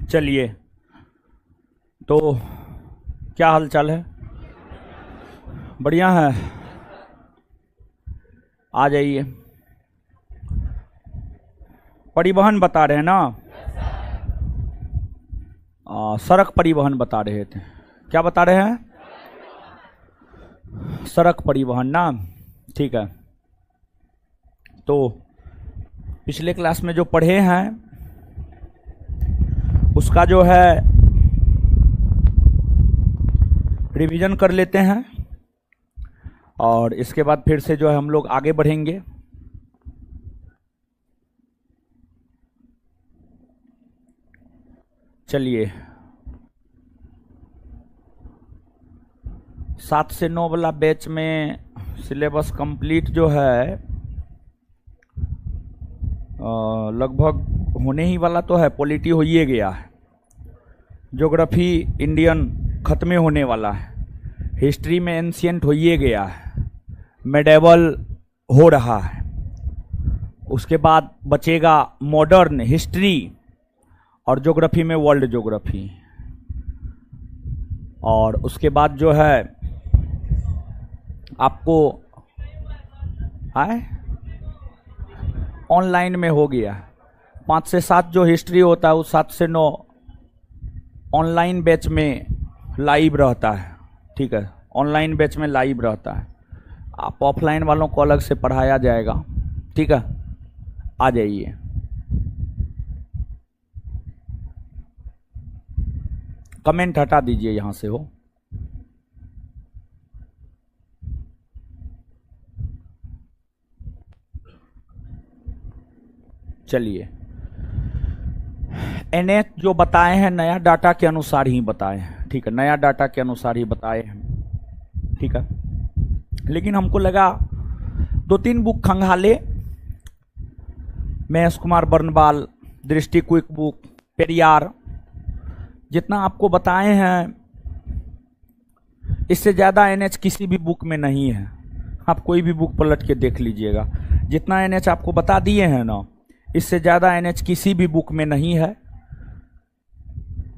चलिए, तो क्या हाल चाल है? बढ़िया है। आ जाइए। परिवहन बता रहे हैं ना? सड़क परिवहन बता रहे थे। क्या बता रहे हैं? सड़क परिवहन ना, ठीक है। तो पिछले क्लास में जो पढ़े हैं उसका जो है रिवीजन कर लेते हैं और इसके बाद फिर से जो है हम लोग आगे बढ़ेंगे। चलिए, 7 से 9 वाला बैच में सिलेबस कंप्लीट जो है लगभग होने ही वाला तो है। पॉलिटी हो ही गया है, ज्योग्राफी इंडियन खत्म होने वाला है, हिस्ट्री में एंशिएंट हो ही गया है, मेडिवल हो रहा है, उसके बाद बचेगा मॉडर्न हिस्ट्री और ज्योग्राफी में वर्ल्ड ज्योग्राफी। और उसके बाद जो है आपको ऑनलाइन में हो गया 5 से 7 जो हिस्ट्री होता है वो 7 से 9 ऑनलाइन बैच में लाइव रहता है। ठीक है, ऑनलाइन बैच में लाइव रहता है। आप ऑफलाइन वालों को अलग से पढ़ाया जाएगा। ठीक है, आ जाइए। कमेंट हटा दीजिए यहां से हो। चलिए, एनएच जो बताए हैं नया डाटा के अनुसार ही बताए हैं। ठीक है, नया डाटा के अनुसार ही बताए हैं। ठीक है, लेकिन हमको लगा 2-3 बुक खंगाले, महेश कुमार बर्नवाल, दृष्टि क्विक बुक, पेरियार, जितना आपको बताए हैं इससे ज़्यादा एनएच किसी भी बुक में नहीं है। आप कोई भी बुक पलट के देख लीजिएगा, जितना एनएच आपको बता दिए हैं ना, इससे ज़्यादा एनएच किसी भी बुक में नहीं है।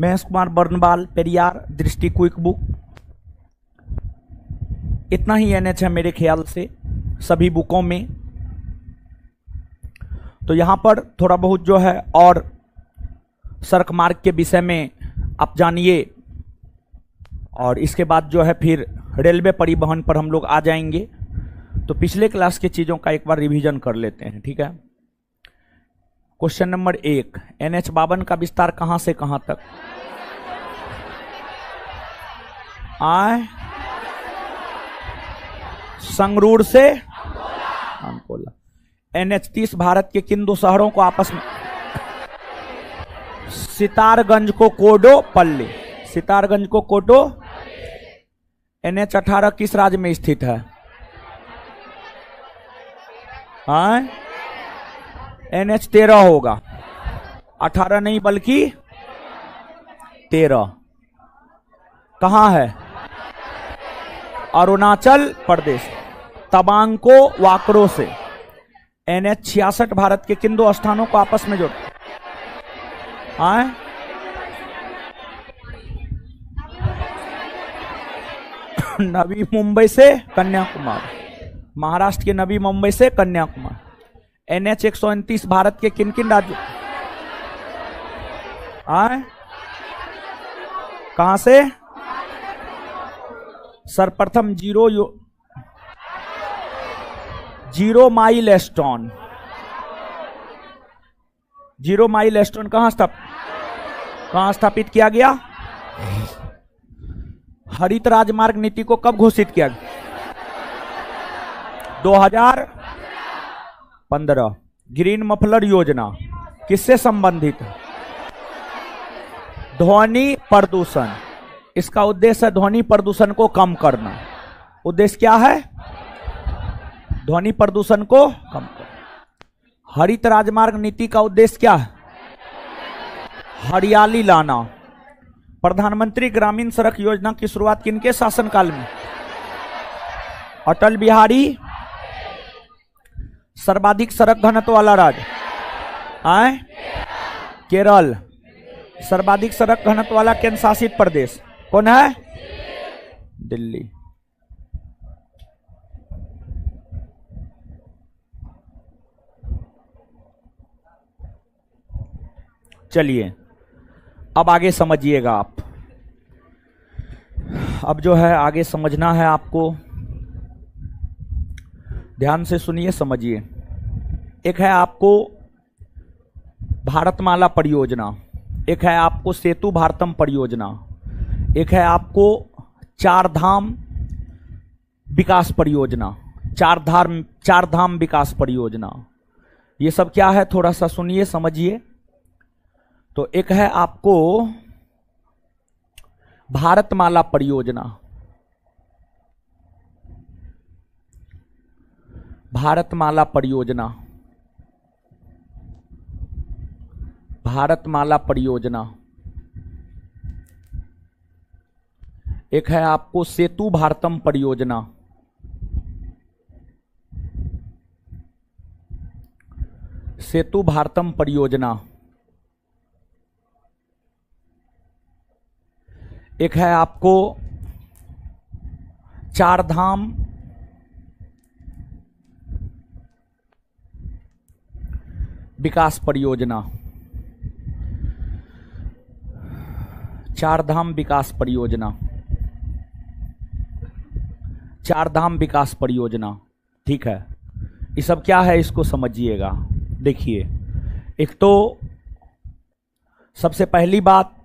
महेश कुमार बर्नवाल, पेरियार, दृष्टि क्विक बुक, इतना ही एनएच है मेरे ख्याल से सभी बुकों में। तो यहाँ पर थोड़ा बहुत जो है और सड़क मार्ग के विषय में आप जानिए और इसके बाद जो है फिर रेलवे परिवहन पर हम लोग आ जाएंगे। तो पिछले क्लास की चीज़ों का एक बार रिवीजन कर लेते हैं। ठीक है, क्वेश्चन नंबर 1, NH52 का विस्तार कहां से कहां तक? संगरूर से अंकोला। NH30 भारत के किन 2 शहरों को आपस में? सितारगंज को कोडो पल्ली। सितारगंज को कोडो। NH18 किस राज्य में स्थित है? NH13 होगा, 18 नहीं बल्कि 13। कहां है? अरुणाचल प्रदेश, तवांग को वाकरो से। NH66 भारत के किन 2 स्थानों को आपस में जोड़? नवी मुंबई से कन्याकुमारी, महाराष्ट्र के नवी मुंबई से कन्याकुमारी। NH129 भारत के किन किन राज्यों? कहां से? सर्वप्रथम zero mile stone. Zero mile stone कहां स्थापित किया गया? हरित राजमार्ग नीति को कब घोषित किया गया? 2015। ग्रीन मफलर योजना किससे संबंधित है? ध्वनि प्रदूषण। इसका उद्देश्य है ध्वनि प्रदूषण को कम करना। उद्देश्य क्या है? ध्वनि प्रदूषण को कम करना। हरित राजमार्ग नीति का उद्देश्य क्या है? हरियाली लाना। प्रधानमंत्री ग्रामीण सड़क योजना की शुरुआत किनके शासनकाल में? अटल बिहारी। सर्वाधिक सड़क घनत्व वाला राज्य? केरल। सर्वाधिक सड़क घनत्व वाला केंद्र शासित प्रदेश कौन है? दिल्ली। चलिए अब आगे समझिएगा आप। अब जो है आगे समझना है आपको, ध्यान से सुनिए, समझिए। एक है आपको भारतमाला परियोजना, एक है आपको सेतु भारतम परियोजना, एक है आपको चार धाम विकास परियोजना, चार धाम विकास परियोजना। ये सब क्या है थोड़ा सा सुनिए समझिए। तो एक है आपको भारतमाला परियोजना, भारतमाला परियोजना, भारतमाला परियोजना। एक है आपको सेतु भारतम परियोजना, सेतु भारतम परियोजना। एक है आपको चार धाम विकास परियोजना, चार धाम विकास परियोजना, चार धाम विकास परियोजना। ठीक है, ये सब क्या है इसको समझिएगा। देखिए, एक तो सबसे पहली बात,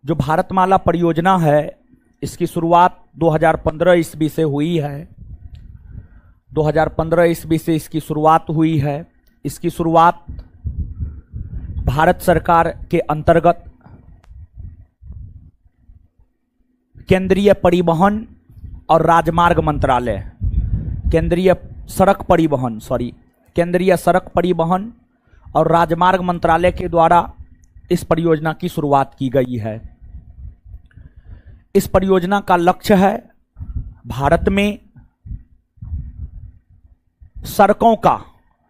जो भारतमाला परियोजना है इसकी शुरुआत 2015 ईस्वी से हुई है। 2015 ईस्वी से इसकी शुरुआत हुई है। इसकी शुरुआत भारत सरकार के अंतर्गत केंद्रीय परिवहन और राजमार्ग मंत्रालय, केंद्रीय सड़क परिवहन और राजमार्ग मंत्रालय के द्वारा इस परियोजना की शुरुआत की गई है। इस परियोजना का लक्ष्य है भारत में सड़कों का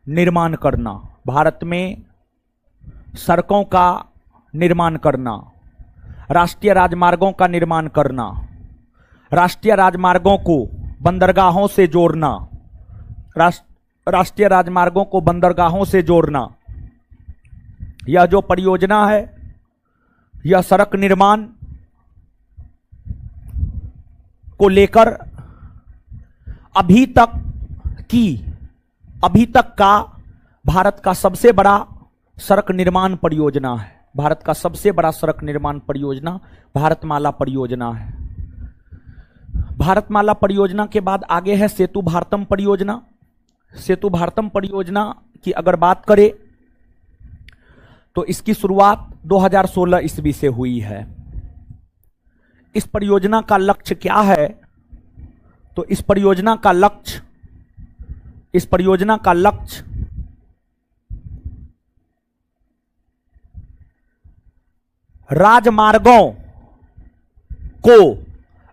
निर्माण करना, भारत में सड़कों का निर्माण करना, राष्ट्रीय राजमार्गों का निर्माण करना, राष्ट्रीय राजमार्गों को बंदरगाहों से जोड़ना, राष्ट्रीय राजमार्गों को बंदरगाहों से जोड़ना। यह जो परियोजना है यह सड़क निर्माण को लेकर अभी तक का भारत का सबसे बड़ा सड़क निर्माण परियोजना है। भारत का सबसे बड़ा सड़क निर्माण परियोजना भारतमाला परियोजना है। भारतमाला परियोजना के बाद आगे है सेतु भारतम परियोजना। सेतु भारतम परियोजना की अगर बात करें तो इसकी शुरुआत 2016 ईस्वी से हुई है। इस परियोजना का लक्ष्य क्या है? तो इस परियोजना का लक्ष्य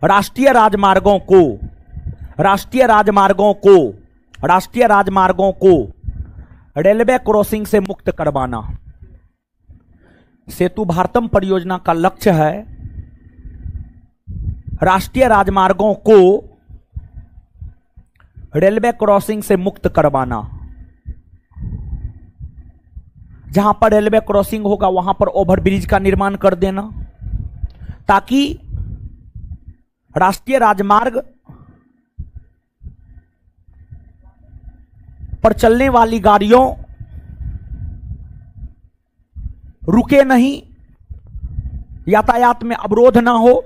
राष्ट्रीय राजमार्गों को रेलवे क्रॉसिंग से मुक्त करवाना। सेतु भारतम परियोजना का लक्ष्य है राष्ट्रीय राजमार्गों को रेलवे क्रॉसिंग से मुक्त करवाना। जहां पर रेलवे क्रॉसिंग होगा वहां पर ओवरब्रिज का निर्माण कर देना, ताकि राष्ट्रीय राजमार्ग पर चलने वाली गाड़ियों रुके नहीं, यातायात में अवरोध ना हो,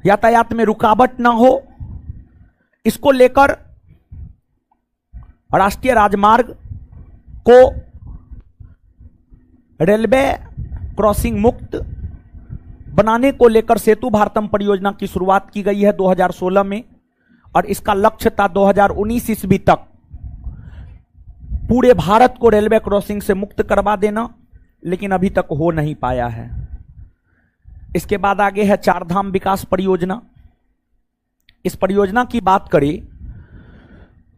यातायात में रुकावट ना हो। इसको लेकर राष्ट्रीय राजमार्ग को रेलवे क्रॉसिंग मुक्त बनाने को लेकर सेतु भारतम परियोजना की शुरुआत की गई है 2016 में, और इसका लक्ष्य था 2019 ईस्वी तक पूरे भारत को रेलवे क्रॉसिंग से मुक्त करवा देना, लेकिन अभी तक हो नहीं पाया है। इसके बाद आगे है चार धाम विकास परियोजना। इस परियोजना की बात करें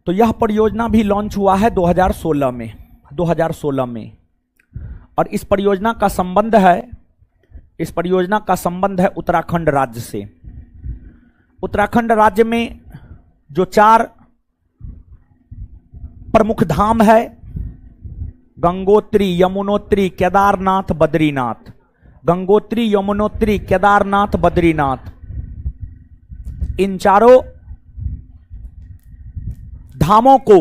तो यह परियोजना भी लॉन्च हुआ है 2016 में। और इस परियोजना का संबंध है उत्तराखंड राज्य से। उत्तराखंड राज्य में जो 4 प्रमुख धाम है, गंगोत्री, यमुनोत्री, केदारनाथ, बद्रीनाथ। गंगोत्री, यमुनोत्री, केदारनाथ, बद्रीनाथ, इन चारों धामों को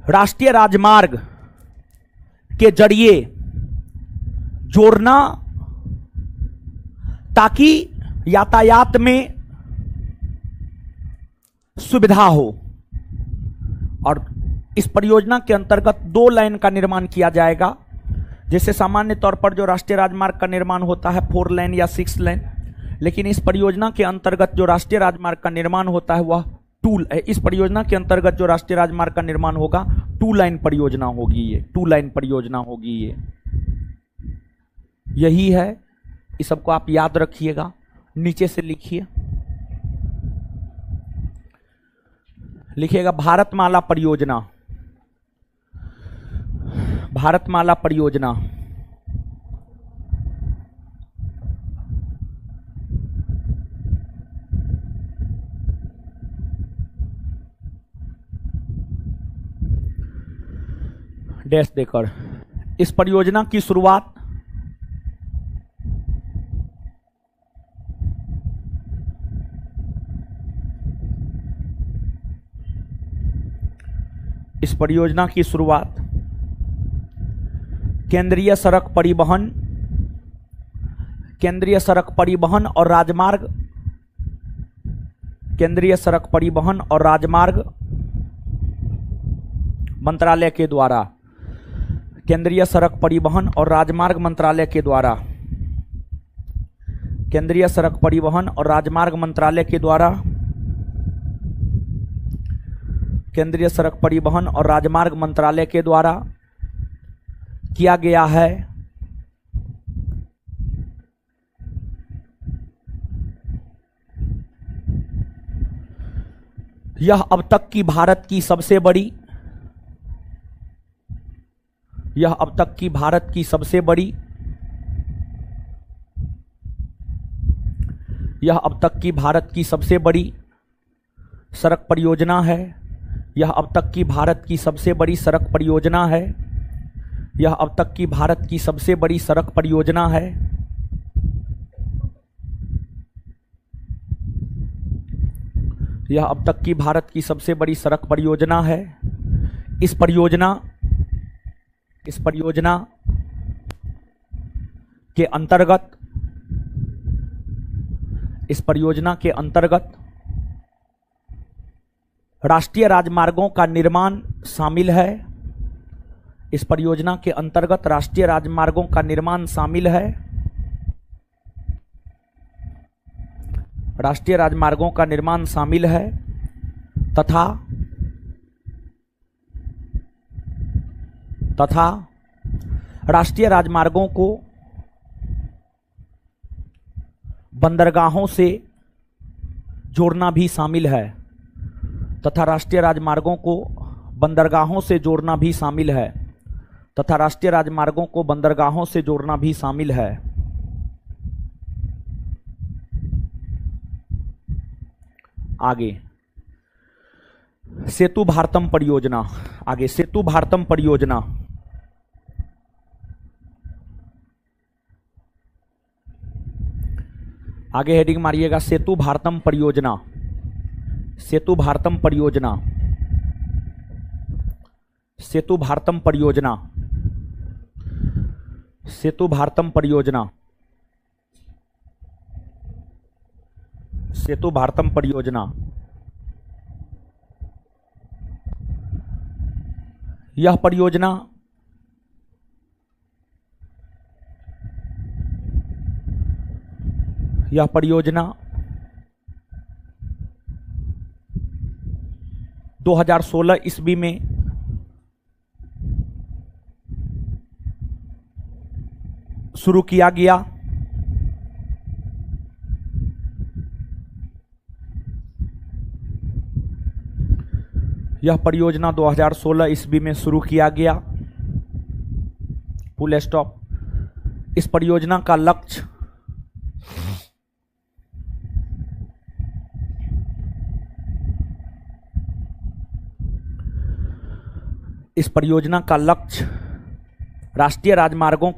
राष्ट्रीय राजमार्ग के जरिए जोड़ना, ताकि यातायात में सुविधा हो। और इस परियोजना के अंतर्गत 2 लाइन का निर्माण किया जाएगा। जैसे सामान्य तौर पर जो राष्ट्रीय राजमार्ग का निर्माण होता है 4 लेन या 6 लेन, लेकिन इस परियोजना के अंतर्गत जो राष्ट्रीय राजमार्ग का निर्माण होता है वह इस परियोजना के अंतर्गत जो राष्ट्रीय राजमार्ग का निर्माण होगा 2 लाइन परियोजना होगी। ये 2 लाइन परियोजना होगी। यही है, इस सबको आप याद रखिएगा। नीचे से लिखिएगा भारतमाला परियोजना। भारतमाला परियोजना डैश देकर इस परियोजना की शुरुआत केंद्रीय सड़क परिवहन और राजमार्ग मंत्रालय के द्वारा, केंद्रीय सड़क परिवहन और राजमार्ग मंत्रालय के द्वारा, केंद्रीय सड़क परिवहन और राजमार्ग मंत्रालय के द्वारा, केंद्रीय सड़क परिवहन और राजमार्ग मंत्रालय के द्वारा किया गया है। यह अब तक की भारत की सबसे बड़ी सड़क परियोजना है। यह अब तक की भारत की सबसे बड़ी सड़क परियोजना है। यह अब तक की भारत की सबसे बड़ी सड़क परियोजना है। यह अब तक की भारत की सबसे बड़ी सड़क परियोजना है। इस परियोजना के अंतर्गत राष्ट्रीय राजमार्गों का निर्माण शामिल है। इस परियोजना के अंतर्गत राष्ट्रीय राजमार्गों का निर्माण शामिल है। राष्ट्रीय राजमार्गों का निर्माण शामिल है तथा राष्ट्रीय राजमार्गों को बंदरगाहों से जोड़ना भी शामिल है। तथा राष्ट्रीय राजमार्गों को बंदरगाहों से जोड़ना भी शामिल है। तथा राष्ट्रीय राजमार्गों को बंदरगाहों से जोड़ना भी शामिल है। आगे सेतु भारतम परियोजना। आगे सेतु भारतम परियोजना आगे हेडिंग मारिएगा सेतु भारतम परियोजना। सेतु भारतम परियोजना, सेतु भारतम परियोजना, सेतु भारतम परियोजना, सेतु भारतम परियोजना। यह परियोजना यह परियोजना 2016 ईस्वी में शुरू किया गया। यह परियोजना 2016 ईस्वी में शुरू किया गया। Full stop. इस परियोजना का लक्ष्य राष्ट्रीय राजमार्गों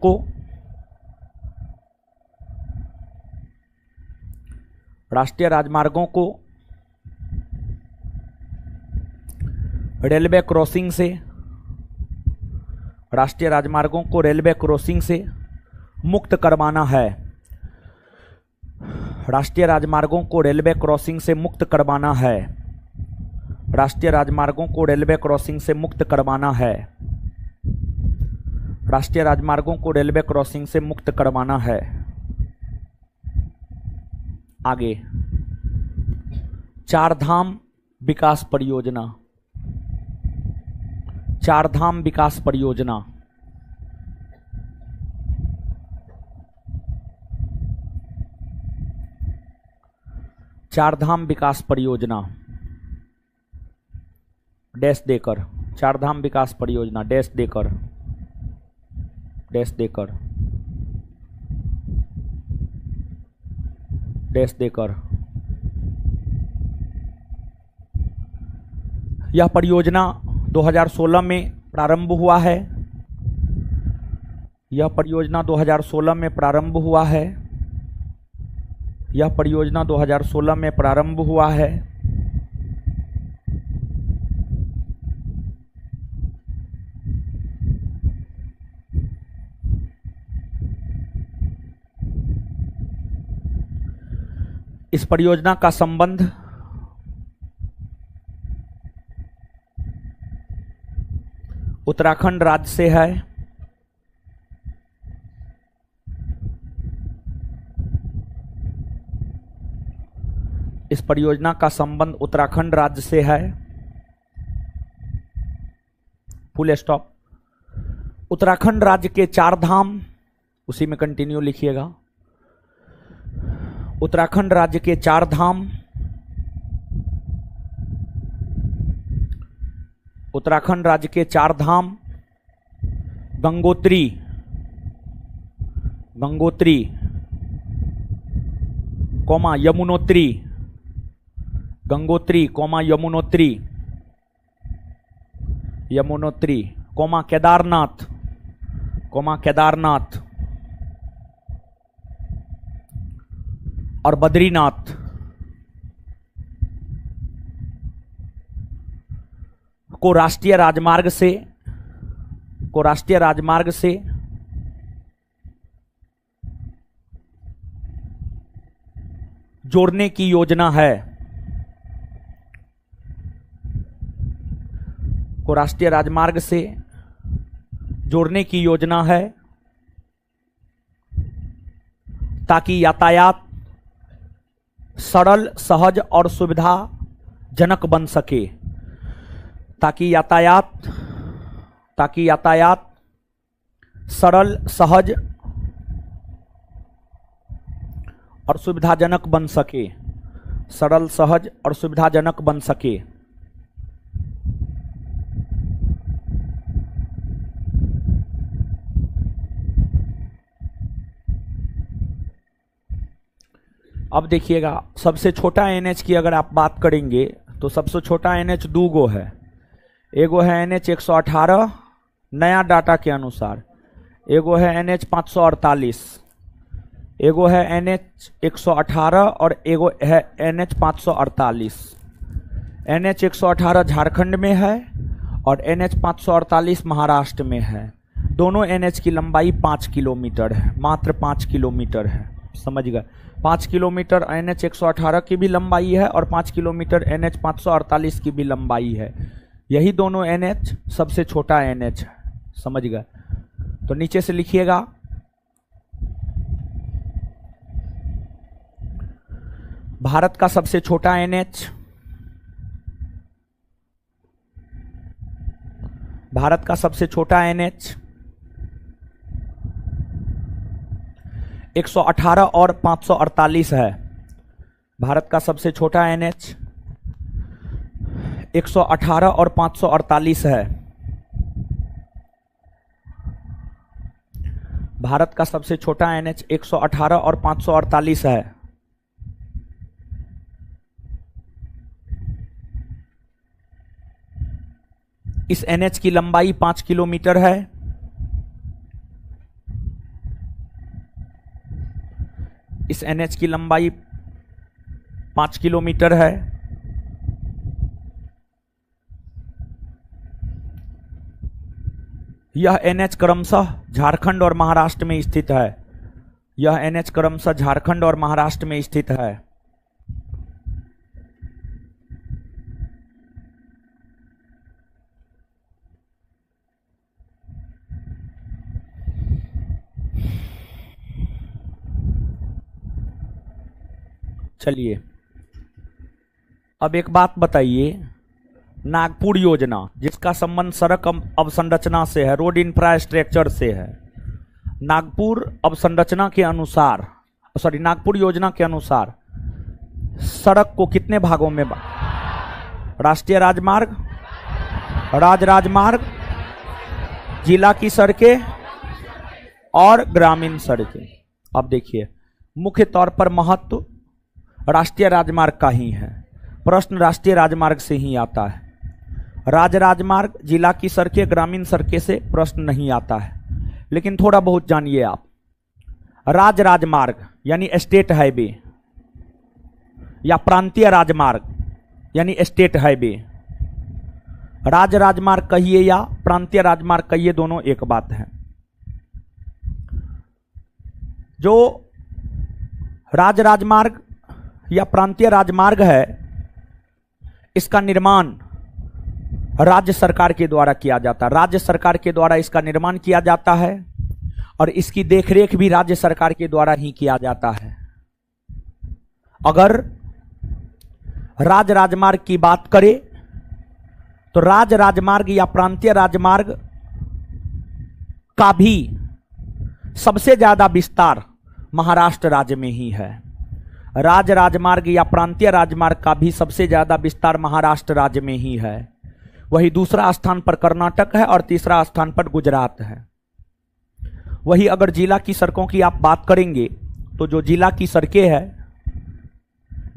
को रेलवे क्रॉसिंग से मुक्त करवाना है। राष्ट्रीय राजमार्गों को रेलवे क्रॉसिंग से मुक्त करवाना है। राष्ट्रीय राजमार्गों को रेलवे क्रॉसिंग से मुक्त करवाना है। राष्ट्रीय राजमार्गों को रेलवे क्रॉसिंग से मुक्त करवाना है। आगे, चारधाम विकास परियोजना। चारधाम विकास परियोजना। चारधाम विकास परियोजना डैश देकर, चारधाम विकास परियोजना डैश देकर, डैश देकर, डैश देकर। यह परियोजना 2016 में प्रारंभ हुआ है। यह परियोजना 2016 में प्रारंभ हुआ है। यह परियोजना 2016 में प्रारंभ हुआ है। इस परियोजना का संबंध उत्तराखंड राज्य से है। इस परियोजना का संबंध उत्तराखंड राज्य से है। Full stop. उत्तराखंड राज्य के चार धाम, उसी में कंटिन्यू लिखिएगा। उत्तराखंड राज्य के चार धाम, उत्तराखंड राज्य के चार धाम Gangotri, Gangotri, comma Yamunotri, Gangotri comma Yamunotri, Yamunotri comma Kedarnath, comma Kedarnath और बद्रीनाथ को राष्ट्रीय राजमार्ग से जोड़ने की योजना है। को राष्ट्रीय राजमार्ग से जोड़ने की योजना है ताकि यातायात सरल, सहज और सुविधाजनक बन सके। ताकि यातायात सरल, सहज और सुविधाजनक बन सके। सरल, सहज और सुविधाजनक बन सके। अब देखिएगा, सबसे छोटा एनएच की अगर आप बात करेंगे तो सबसे छोटा एनएच दो गो है। एगो है एनएच 118 नया डाटा के अनुसार, एगो है एनएच 548, एगो है एनएच 118 और एगो है एनएच 548। एनएच 118 झारखंड में है और एनएच 548 महाराष्ट्र में है। दोनों एनएच की लंबाई 5 किलोमीटर है, मात्र 5 किलोमीटर है। समझ गए? 5 किलोमीटर एनएच 118 की भी लंबाई है और 5 किलोमीटर एनएच 548 की भी लंबाई है। यही दोनों एनएच सबसे छोटा एनएच है। समझ गए? तो नीचे से लिखिएगा, भारत का सबसे छोटा एनएच, भारत का सबसे छोटा एनएच 118 और 548 है। भारत का सबसे छोटा एनएच 118 और 548 है। भारत का सबसे छोटा एनएच 118 और 548 है। इस एनएच की लंबाई 5 किलोमीटर है। इस एनएच की लंबाई 5 किलोमीटर है। यह एनएच क्रमशः झारखंड और महाराष्ट्र में स्थित है। यह एनएच क्रमशः झारखंड और महाराष्ट्र में स्थित है। चलिए अब एक बात बताइए, नागपुर योजना जिसका संबंध सड़क अवसंरचना से है, रोड इंफ्रास्ट्रक्चर से है, नागपुर अवसंरचना के अनुसार, नागपुर योजना के अनुसार सड़क को कितने भागों में राष्ट्रीय राजमार्ग, राजमार्ग, जिला की सड़कें और ग्रामीण सड़कें। अब देखिए मुख्य तौर पर महत्व राष्ट्रीय राजमार्ग का ही है। प्रश्न राष्ट्रीय राजमार्ग से ही आता है। राजमार्ग, जिला की सड़कें, ग्रामीण सड़कें से प्रश्न नहीं आता है। लेकिन थोड़ा बहुत जानिए आप। राजमार्ग यानी स्टेट हाईवे या प्रांतीय राजमार्ग यानी स्टेट हाईवे। राजमार्ग कहिए या प्रांतीय राजमार्ग कहिए, दोनों एक बात है। जो राजमार्ग या प्रांतीय राजमार्ग है, इसका निर्माण राज्य सरकार के द्वारा किया जाता है। राज्य सरकार के द्वारा इसका निर्माण किया जाता है और इसकी देखरेख भी राज्य सरकार के द्वारा ही किया जाता है। अगर राजमार्ग की बात करें तो राजमार्ग या प्रांतीय राजमार्ग का भी सबसे ज्यादा विस्तार महाराष्ट्र राज्य में ही है। राजमार्ग या प्रांतीय राजमार्ग का भी सबसे ज्यादा विस्तार महाराष्ट्र राज्य में ही है। वही दूसरा स्थान पर कर्नाटक है और तीसरा स्थान पर गुजरात है। वही अगर जिला की सड़कों की आप बात करेंगे तो जो जिला की सड़कें है,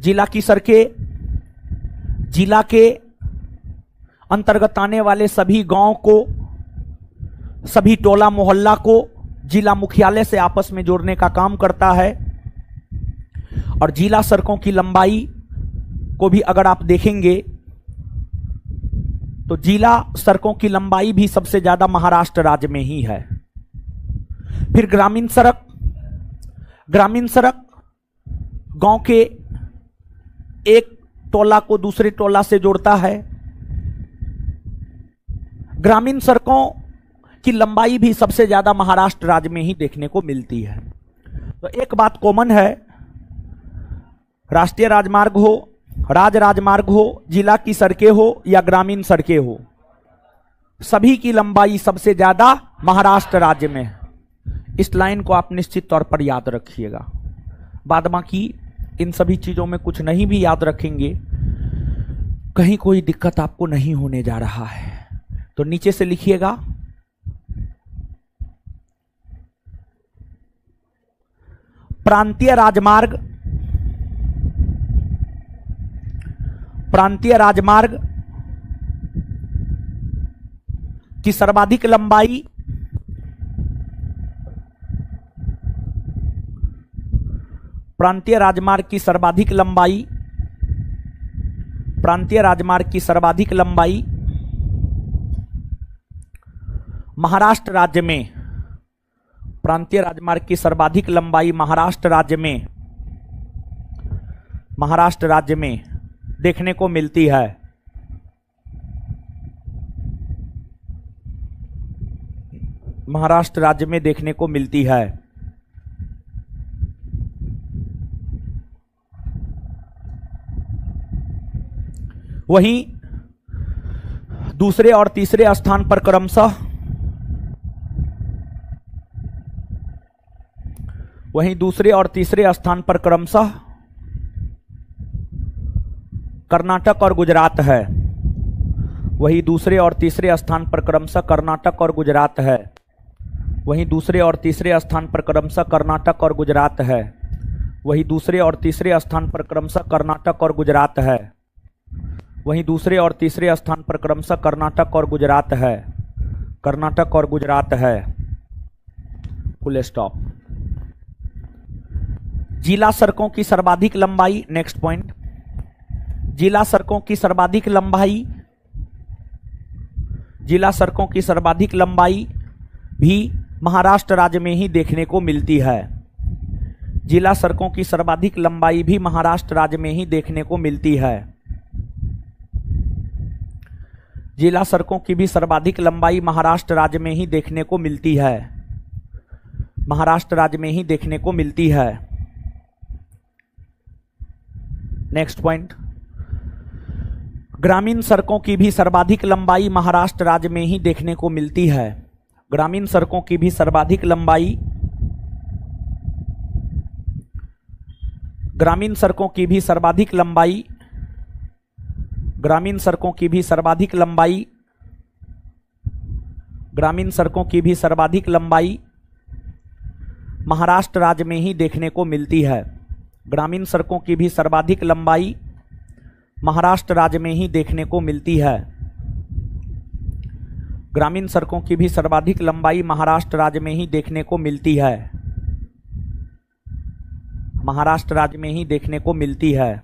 जिला की सड़कें जिला के अंतर्गत आने वाले सभी गांव को, सभी टोला मोहल्ला को जिला मुख्यालय से आपस में जोड़ने का काम करता है। और जिला सड़कों की लंबाई को भी अगर आप देखेंगे तो जिला सड़कों की लंबाई भी सबसे ज्यादा महाराष्ट्र राज्य में ही है। फिर ग्रामीण सड़क, ग्रामीण सड़क गांव के एक टोला को दूसरे टोला से जोड़ता है। ग्रामीण सड़कों की लंबाई भी सबसे ज्यादा महाराष्ट्र राज्य में ही देखने को मिलती है। तो एक बात कॉमन है, राष्ट्रीय राजमार्ग हो, राजमार्ग हो, जिला की सड़कें हो या ग्रामीण सड़कें हो, सभी की लंबाई सबसे ज्यादा महाराष्ट्र राज्य में है। इस लाइन को आप निश्चित तौर पर याद रखिएगा। बाद बाकी इन सभी चीजों में कुछ नहीं भी याद रखेंगे, कहीं कोई दिक्कत आपको नहीं होने जा रहा है। तो नीचे से लिखिएगा, प्रांतीय राजमार्ग, प्रांतीय राजमार्ग की सर्वाधिक लंबाई प्रांतीय राजमार्ग की सर्वाधिक लंबाई प्रांतीय राजमार्ग की सर्वाधिक लंबाई महाराष्ट्र राज्य में, प्रांतीय राजमार्ग की सर्वाधिक लंबाई महाराष्ट्र राज्य में, महाराष्ट्र राज्य में देखने को मिलती है। महाराष्ट्र राज्य में देखने को मिलती है। वहीं दूसरे और तीसरे स्थान पर क्रमशः कर्नाटक और गुजरात है। वही दूसरे और तीसरे स्थान पर क्रमशः कर्नाटक और गुजरात है। वहीं दूसरे और तीसरे स्थान पर क्रमशः कर्नाटक और गुजरात है। वहीं दूसरे और तीसरे स्थान पर क्रमशः कर्नाटक और गुजरात है। वहीं दूसरे और तीसरे स्थान पर क्रमशः कर्नाटक और गुजरात है। कर्नाटक और गुजरात है। Full stop. जिला सड़कों की सर्वाधिक लंबाई, नेक्स्ट पॉइंट, जिला सड़कों की सर्वाधिक लंबाई, जिला सड़कों की सर्वाधिक लंबाई भी महाराष्ट्र राज्य में ही देखने को मिलती है। जिला सड़कों की सर्वाधिक लंबाई भी महाराष्ट्र राज्य में ही देखने को मिलती है। जिला सड़कों की भी सर्वाधिक लंबाई महाराष्ट्र राज्य में ही देखने को मिलती है। महाराष्ट्र राज्य में ही देखने को मिलती है। नेक्स्ट पॉइंट, ग्रामीण सड़कों की भी सर्वाधिक लंबाई महाराष्ट्र राज्य में ही देखने को मिलती है। ग्रामीण सड़कों की भी सर्वाधिक लंबाई, ग्रामीण सड़कों की भी सर्वाधिक लंबाई, ग्रामीण सड़कों की भी सर्वाधिक लंबाई, ग्रामीण सड़कों की भी सर्वाधिक लंबाई महाराष्ट्र राज्य में ही देखने को मिलती है। ग्रामीण सड़कों की भी सर्वाधिक लंबाई महाराष्ट्र राज्य में ही देखने को मिलती है। ग्रामीण सड़कों की भी सर्वाधिक लंबाई महाराष्ट्र राज्य में ही देखने को मिलती है। महाराष्ट्र राज्य में ही देखने को मिलती है।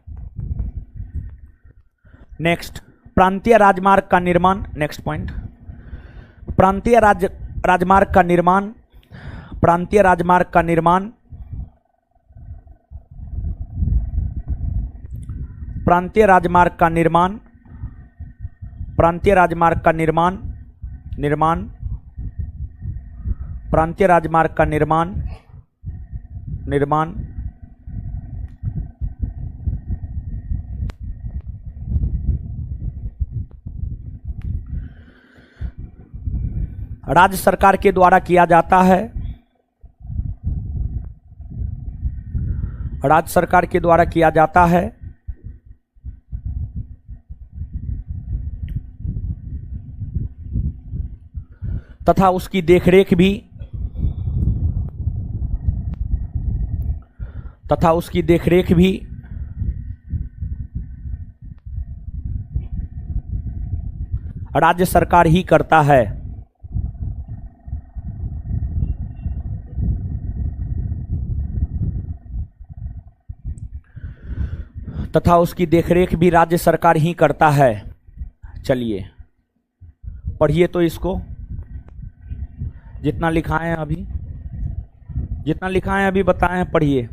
नेक्स्ट, प्रांतीय राजमार्ग का निर्माण, नेक्स्ट पॉइंट, प्रांतीय राजमार्ग का निर्माण, प्रांतीय राजमार्ग का निर्माण, प्रांतीय राजमार्ग का निर्माण, प्रांतीय राजमार्ग का निर्माण, निर्माण, प्रांतीय राजमार्ग का निर्माण, निर्माण, राज्य सरकार के द्वारा किया जाता है। राज्य सरकार के द्वारा किया जाता है। तथा उसकी देखरेख भी, तथा उसकी देखरेख भी राज्य सरकार ही करता है। तथा उसकी देखरेख भी राज्य सरकार ही करता है। चलिए पढ़िए तो इसको, जितना लिखा है अभी, जितना लिखा है अभी बताएं, पढ़िए।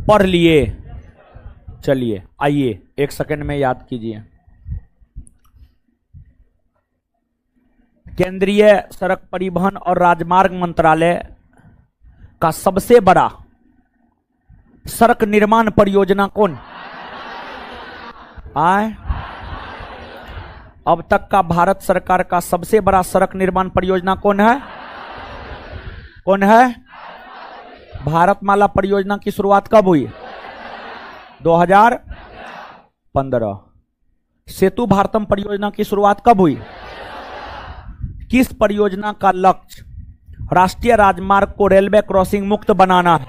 पढ़ लिए। चलिए आइए एक सेकंड में याद कीजिए। केंद्रीय सड़क परिवहन और राजमार्ग मंत्रालय का सबसे बड़ा सड़क निर्माण परियोजना कौन आए? अब तक का भारत सरकार का सबसे बड़ा सड़क निर्माण परियोजना कौन है? कौन है? भारतमाला परियोजना की शुरुआत कब हुई? 2015। सेतु भारतम परियोजना की शुरुआत कब हुई? किस परियोजना का लक्ष्य राष्ट्रीय राजमार्ग को रेलवे क्रॉसिंग मुक्त बनाना है।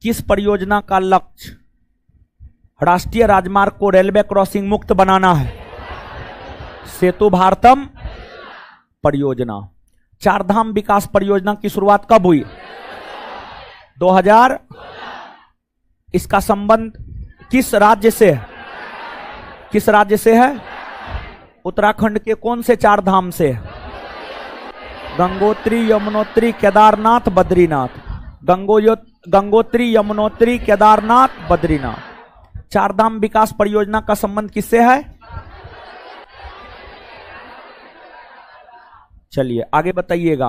किस परियोजना का लक्ष्य राष्ट्रीय राजमार्ग को रेलवे क्रॉसिंग मुक्त बनाना है? सेतु भारतम परियोजना। चारधाम विकास परियोजना की शुरुआत कब हुई? 2000। इसका संबंध किस राज्य से है? किस राज्य से है? उत्तराखंड के कौन से चार धाम से है? गंगोत्री, यमुनोत्री, केदारनाथ, बद्रीनाथ। गंगोत्री, यमुनोत्री, केदारनाथ, बद्रीनाथ। चारधाम विकास परियोजना का संबंध किससे है? चलिए आगे बताइएगा।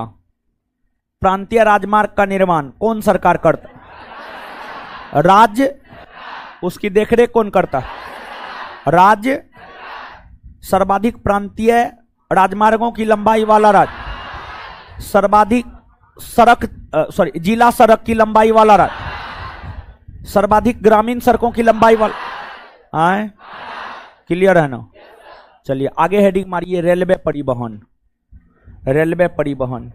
प्रांतीय राजमार्ग का निर्माण कौन सरकार करता? राज्य। उसकी देखरेख कौन करता? राज्य। सर्वाधिक प्रांतीय राजमार्गों की लंबाई वाला राज्य। सर्वाधिक जिला सड़क की लंबाई वाला राज्य। सर्वाधिक ग्रामीण सड़कों की लंबाई वाला। आए क्लियर है ना? चलिए आगे हेडिंग मारिए, रेलवे परिवहन। रेलवे परिवहन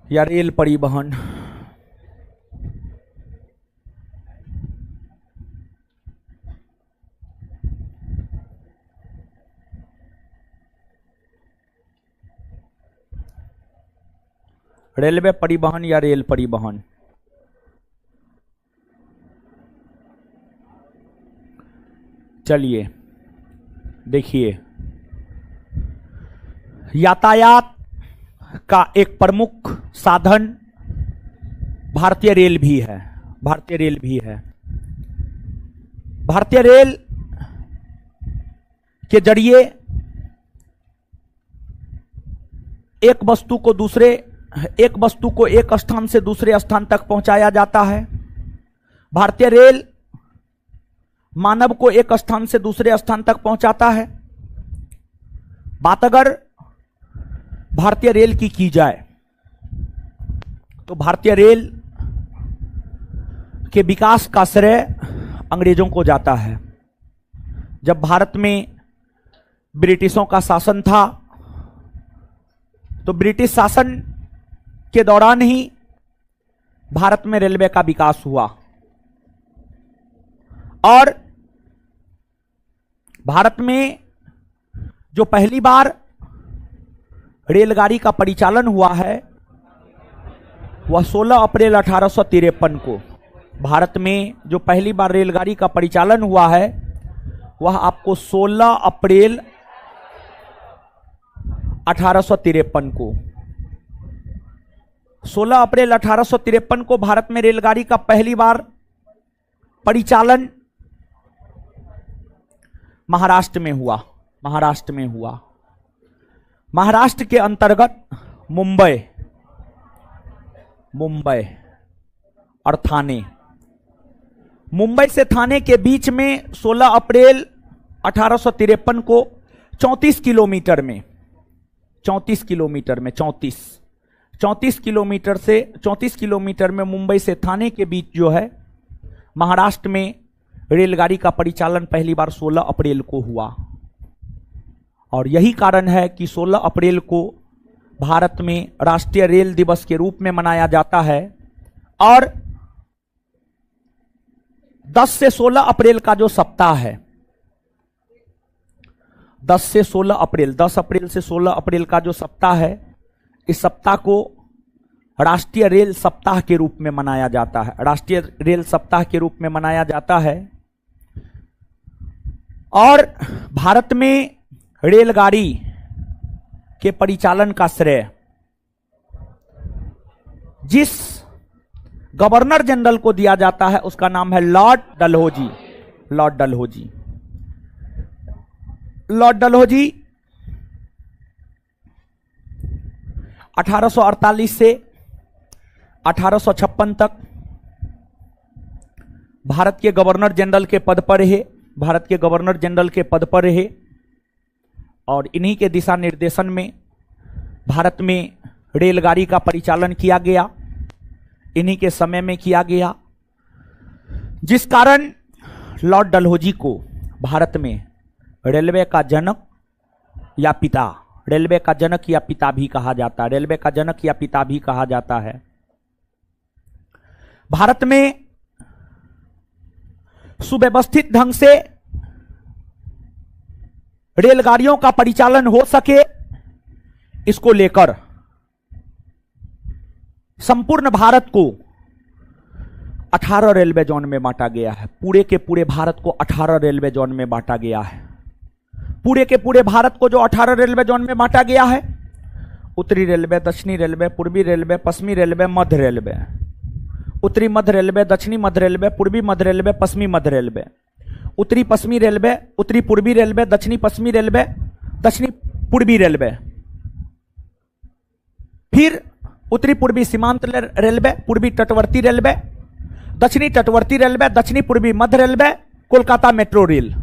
या रेल परिवहन। रेलवे परिवहन या रेल परिवहन। चलिए देखिए, यातायात का एक प्रमुख साधन भारतीय रेल भी है। भारतीय रेल भी है। भारतीय रेल के जरिए एक वस्तु को एक स्थान से दूसरे स्थान तक पहुंचाया जाता है। भारतीय रेल मानव को एक स्थान से दूसरे स्थान तक पहुंचाता है। बात अगर भारतीय रेल की जाए तो भारतीय रेल के विकास का श्रेय अंग्रेजों को जाता है। जब भारत में ब्रिटिशों का शासन था तो ब्रिटिश शासन के दौरान ही भारत में रेलवे का विकास हुआ और भारत में जो पहली बार रेलगाड़ी का परिचालन हुआ है वह 16 अप्रैल 1853 को। भारत में जो पहली बार रेलगाड़ी का परिचालन हुआ है वह आपको 16 अप्रैल 1853 को। 16 अप्रैल 1853 को भारत में रेलगाड़ी का पहली बार परिचालन महाराष्ट्र में हुआ। महाराष्ट्र के अंतर्गत मुंबई और थाने। मुंबई से थाने के बीच में 16 अप्रैल 1853 को 34 किलोमीटर में 34 किलोमीटर में मुंबई से थाने के बीच जो है महाराष्ट्र में रेलगाड़ी का परिचालन पहली बार 16 अप्रैल को हुआ। और यही कारण है कि 16 अप्रैल को भारत में राष्ट्रीय रेल दिवस के रूप में मनाया जाता है। और 10 से 16 अप्रैल का जो सप्ताह है, 10 अप्रैल से 16 अप्रैल का जो सप्ताह है, इस सप्ताह को राष्ट्रीय रेल सप्ताह के रूप में मनाया जाता है। राष्ट्रीय रेल सप्ताह के रूप में मनाया जाता है। और भारत में रेलगाड़ी के परिचालन का श्रेय जिस गवर्नर जनरल को दिया जाता है उसका नाम है लॉर्ड डलहौजी। लॉर्ड डलहौजी 1848 से 1856 तक भारत के गवर्नर जनरल के पद पर रहे। और इन्हीं के दिशा निर्देशन में भारत में रेलगाड़ी का परिचालन किया गया, इन्हीं के समय में किया गया, जिस कारण लॉर्ड डलहौजी को भारत में रेलवे का जनक या पिता रेलवे का जनक या पिता भी कहा जाता है, रेलवे का जनक या पिता भी कहा जाता है। भारत में सुव्यवस्थित ढंग से रेलगाड़ियों का परिचालन हो सके, इसको लेकर संपूर्ण भारत को 18 रेलवे जोन में बांटा गया है। पूरे के पूरे भारत को 18 रेलवे जोन में बांटा गया है। पूरे के पूरे भारत को जो 18 रेलवे जोन में बांटा गया है, उत्तरी रेलवे, दक्षिणी रेलवे, पूर्वी रेलवे, पश्चिमी रेलवे, मध्य रेलवे, उत्तरी मध्य रेलवे, दक्षिणी मध्य रेलवे, पूर्वी मध्य रेलवे, पश्चिमी मध्य रेलवे, उत्तरी पश्चिमी रेलवे, उत्तरी पूर्वी रेलवे, दक्षिणी पश्चिमी रेलवे, दक्षिणी पूर्वी रेलवे, फिर उत्तरी पूर्वी सीमांत रेलवे, पूर्वी तटवर्ती रेलवे, दक्षिणी तटवर्ती रेलवे, दक्षिणी पूर्वी मध्य रेलवे, कोलकाता मेट्रो रेल।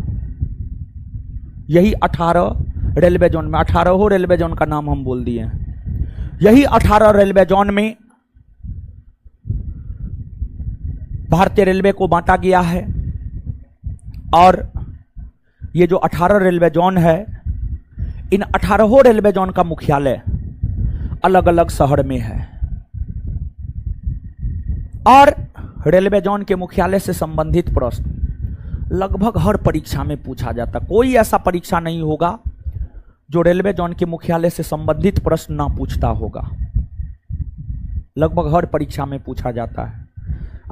यही 18 रेलवे जोन में, 18 रेलवे जोन का नाम हम बोल दिए। यही 18 रेलवे जोन में भारतीय रेलवे को बांटा गया है। और ये जो 18 रेलवे जोन है, इन 18 रेलवे जोन का मुख्यालय अलग अलग शहर में है। और रेलवे जोन के मुख्यालय से संबंधित प्रश्न लगभग हर परीक्षा में पूछा जाता। कोई ऐसा परीक्षा नहीं होगा जो रेलवे जोन के मुख्यालय से संबंधित प्रश्न ना पूछता होगा। लगभग हर परीक्षा में पूछा जाता है।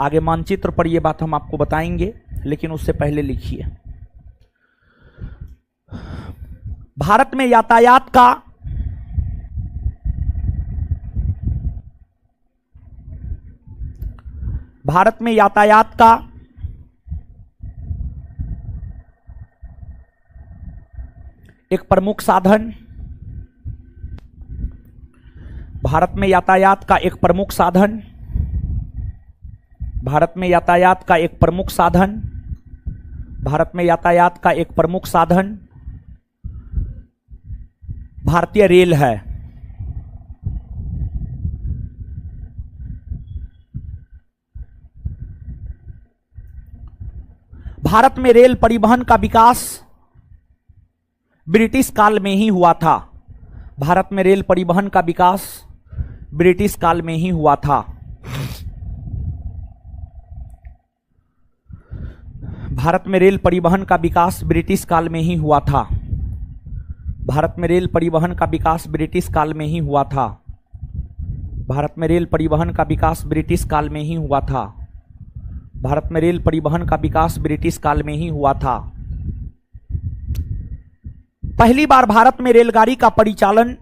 आगे मानचित्र पर यह बात हम आपको बताएंगे, लेकिन उससे पहले लिखिए, भारत में यातायात का एक प्रमुख साधन, भारत में यातायात का एक प्रमुख साधन, भारत में यातायात का एक प्रमुख साधन, भारत में यातायात का एक प्रमुख साधन भारतीय रेल है। भारत में रेल परिवहन का विकास ब्रिटिश काल में ही हुआ था। भारत में रेल परिवहन का विकास ब्रिटिश काल में ही हुआ था। भारत में रेल परिवहन का विकास ब्रिटिश काल में ही हुआ था। भारत में रेल परिवहन का विकास ब्रिटिश काल में ही हुआ था। भारत में रेल परिवहन का विकास ब्रिटिश काल में ही हुआ था। भारत में रेल परिवहन का विकास ब्रिटिश काल में ही हुआ था। पहली बार भारत में रेलगाड़ी का परिचालन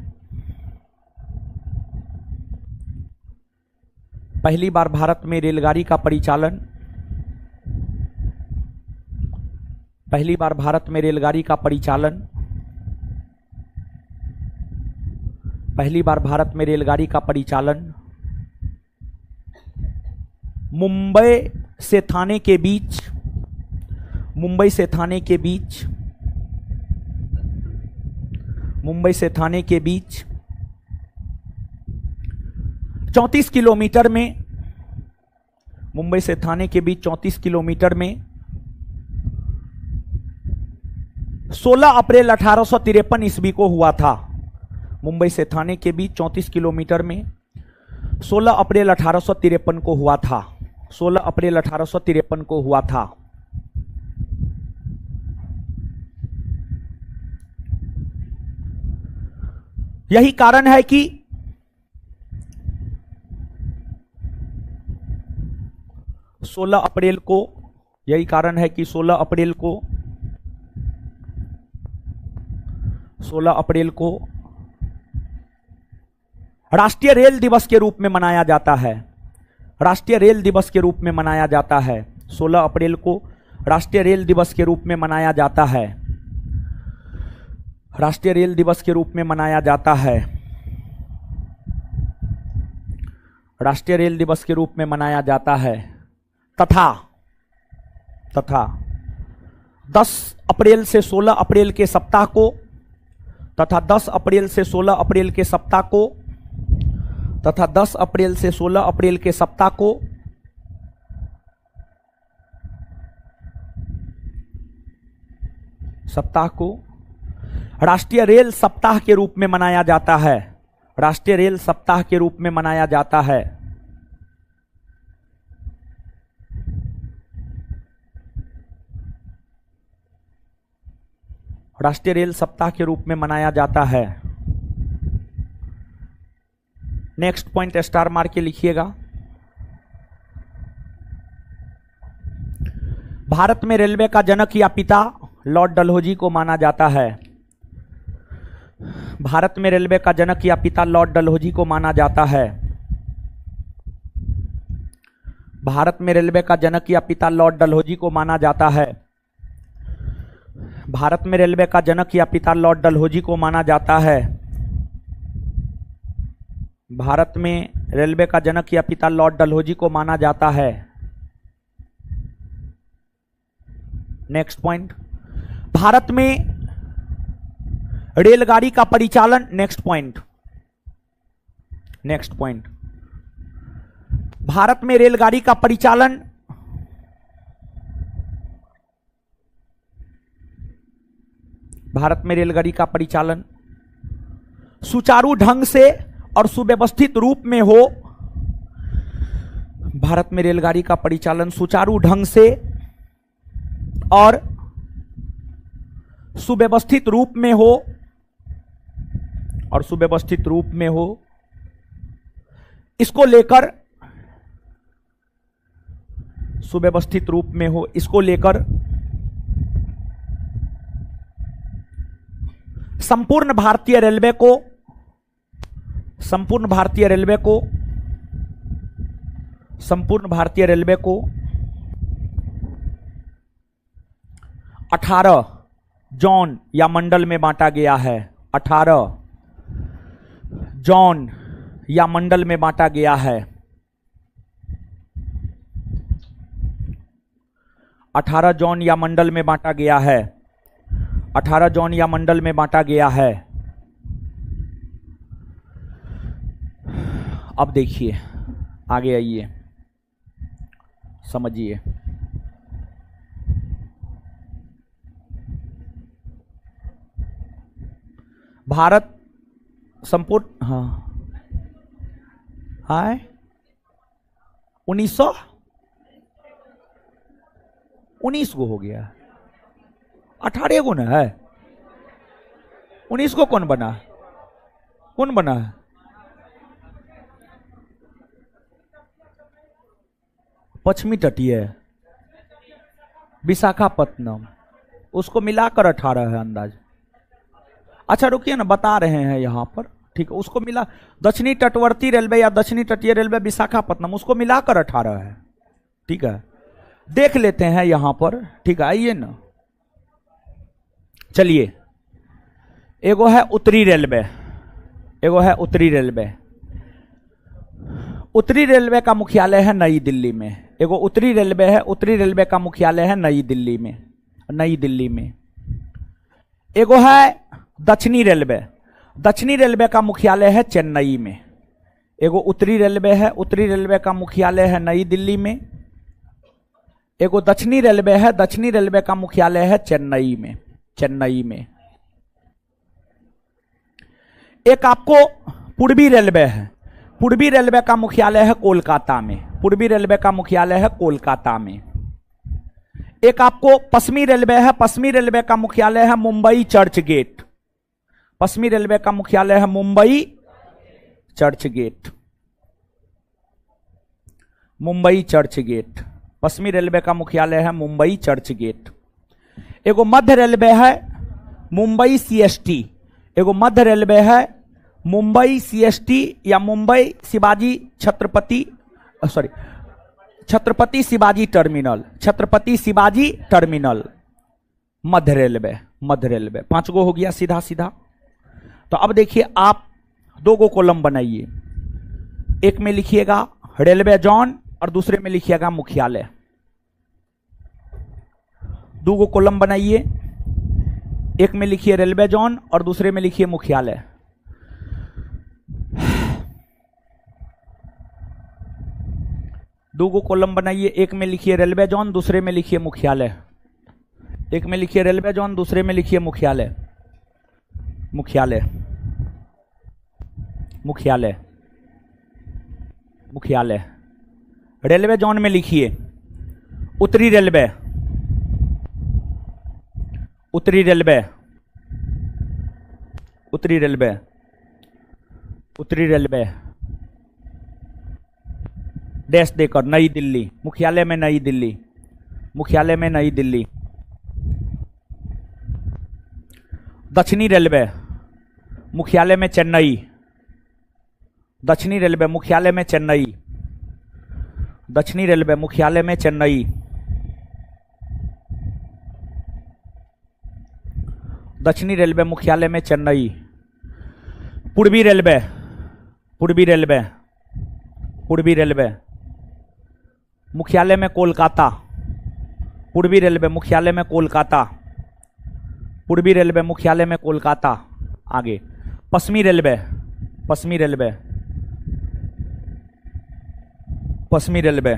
पहली बार भारत में रेलगाड़ी का परिचालन पहली बार भारत में रेलगाड़ी का परिचालन पहली बार भारत में रेलगाड़ी का परिचालन मुंबई से थाने के बीच मुंबई से थाने के बीच मुंबई से थाने के बीच 34 किलोमीटर में मुंबई से थाने के बीच 34 किलोमीटर में 16 अप्रैल 1853 ईस्वी को हुआ था। मुंबई से थाने के बीच 34 किलोमीटर में 16 अप्रैल 1853 को हुआ था। 16 अप्रैल 1853 को हुआ था। यही कारण है कि सोलह अप्रैल को राष्ट्रीय रेल दिवस के रूप में मनाया जाता है। राष्ट्रीय रेल दिवस के रूप में मनाया जाता है। 16 अप्रैल को राष्ट्रीय रेल दिवस के रूप में मनाया जाता है। राष्ट्रीय रेल दिवस के रूप में मनाया जाता है। राष्ट्रीय रेल दिवस के रूप में मनाया जाता है। तथा 10 अप्रैल से 16 अप्रैल के सप्ताह को तथा 10 अप्रैल से 16 अप्रैल के सप्ताह को तथा 10 अप्रैल से 16 अप्रैल के सप्ताह को राष्ट्रीय रेल सप्ताह के रूप में मनाया जाता है? राष्ट्रीय रेल सप्ताह के रूप में मनाया जाता है। राष्ट्रीय रेल सप्ताह के रूप में मनाया जाता है। नेक्स्ट पॉइंट स्टार मार के लिखिएगा। भारत में रेलवे का जनक या पिता लॉर्ड डलहौजी को माना जाता है। भारत में रेलवे का जनक या पिता लॉर्ड डलहौजी को माना जाता है। भारत में रेलवे का जनक या पिता लॉर्ड डलहौजी को माना जाता है। भारत में रेलवे का जनक या पिता लॉर्ड डलहौजी को माना जाता है। भारत में रेलवे का जनक या पिता लॉर्ड डलहौजी को माना जाता है। नेक्स्ट पॉइंट, भारत में रेलगाड़ी का परिचालन। Next point, next point, Bharat में रेलगाड़ी का परिचालन भारत में रेलगाड़ी का परिचालन सुचारू ढंग से और सुव्यवस्थित रूप में हो। भारत में रेलगाड़ी का परिचालन सुचारू ढंग से और सुव्यवस्थित रूप में हो और सुव्यवस्थित रूप में हो। इसको लेकर सुव्यवस्थित रूप में हो, इसको लेकर संपूर्ण भारतीय रेलवे को 18 जोन या मंडल में बांटा गया है। 18 जोन या मंडल में बांटा गया है। 18 जोन या मंडल में बांटा गया है। 18 जोन या मंडल में बांटा गया है। अब देखिए, आगे आइए, समझिए। भारत संपूर्ण, हाँ हाँ 19 को हो गया। 18 को ना है, 19 को कौन बना? कौन बना है? पश्चिमी तटीय विशाखापत्तनम, उसको मिलाकर 18 है अंदाज। अच्छा रुकिए ना, बता रहे हैं यहां पर, ठीक है। उसको मिला दक्षिणी तटवर्ती रेलवे या दक्षिणी तटीय रेलवे विशाखापत्तनम, उसको मिलाकर 18 है, ठीक है। देख लेते हैं यहां पर, ठीक है। आइए ना, चलिए। एगो है उत्तरी रेलवे, एगो है उत्तरी रेलवे। उत्तरी रेलवे का मुख्यालय है नई दिल्ली में। एगो उत्तरी रेलवे है, उत्तरी रेलवे का मुख्यालय है नई दिल्ली में, नई दिल्ली में। एगो है दक्षिणी रेलवे, दक्षिणी रेलवे का मुख्यालय है चेन्नई में। एगो उत्तरी रेलवे है, उत्तरी रेलवे का मुख्यालय है नई दिल्ली में। एगो दक्षिणी रेलवे है, दक्षिणी रेलवे का मुख्यालय है चेन्नई में, चेन्नई में। एक आपको पूर्वी रेलवे है, पूर्वी रेलवे का मुख्यालय है कोलकाता में, पूर्वी रेलवे का मुख्यालय है कोलकाता में। एक आपको पश्चिमी रेलवे है, पश्चिमी रेलवे का मुख्यालय है मुंबई चर्च गेट, पश्चिमी रेलवे का मुख्यालय है मुंबई चर्च गेट, मुंबई चर्च गेट। पश्चिमी रेलवे का मुख्यालय है मुंबई चर्च गेट। एगो मध्य रेलवे है मुंबई सीएसटी, एगो मध्य रेलवे है मुंबई सीएसटी या मुंबई शिवाजी छत्रपति शिवाजी टर्मिनल, छत्रपति शिवाजी टर्मिनल, मध्य रेलवे, मध्य रेलवे। 5 गो हो गया सीधा सीधा। तो अब देखिए, आप 2 गो कॉलम बनाइए। एक में लिखिएगा रेलवे जोन और दूसरे में लिखिएगा मुख्यालय। 2 गो कॉलम बनाइए, एक में लिखिए रेलवे जोन और दूसरे में लिखिए मुख्यालय। दो गो कॉलम बनाइए, एक में लिखिए रेलवे जोन, दूसरे में लिखिए मुख्यालय। एक में लिखिए रेलवे जोन, दूसरे में लिखिए मुख्यालय। मुख्यालय, मुख्यालय, मुख्यालय। रेलवे जोन में लिखिए उत्तरी रेलवे, उत्तरी रेलवे, उत्तरी रेलवे, उत्तरी रेलवे डैश देकर नई दिल्ली, मुख्यालय में नई दिल्ली, मुख्यालय में नई दिल्ली। दक्षिणी रेलवे, मुख्यालय में चेन्नई, दक्षिणी रेलवे मुख्यालय में चेन्नई, दक्षिणी रेलवे मुख्यालय में चेन्नई। दक्षिणी रेलवे मुख्यालय में चेन्नई। पूर्वी रेलवे, पूर्वी रेलवे, पूर्वी रेलवे मुख्यालय में कोलकाता, पूर्वी रेलवे मुख्यालय में कोलकाता, पूर्वी रेलवे मुख्यालय में कोलकाता। आगे पश्चिमी रेलवे, पश्चिमी रेलवे, पश्चिमी रेलवे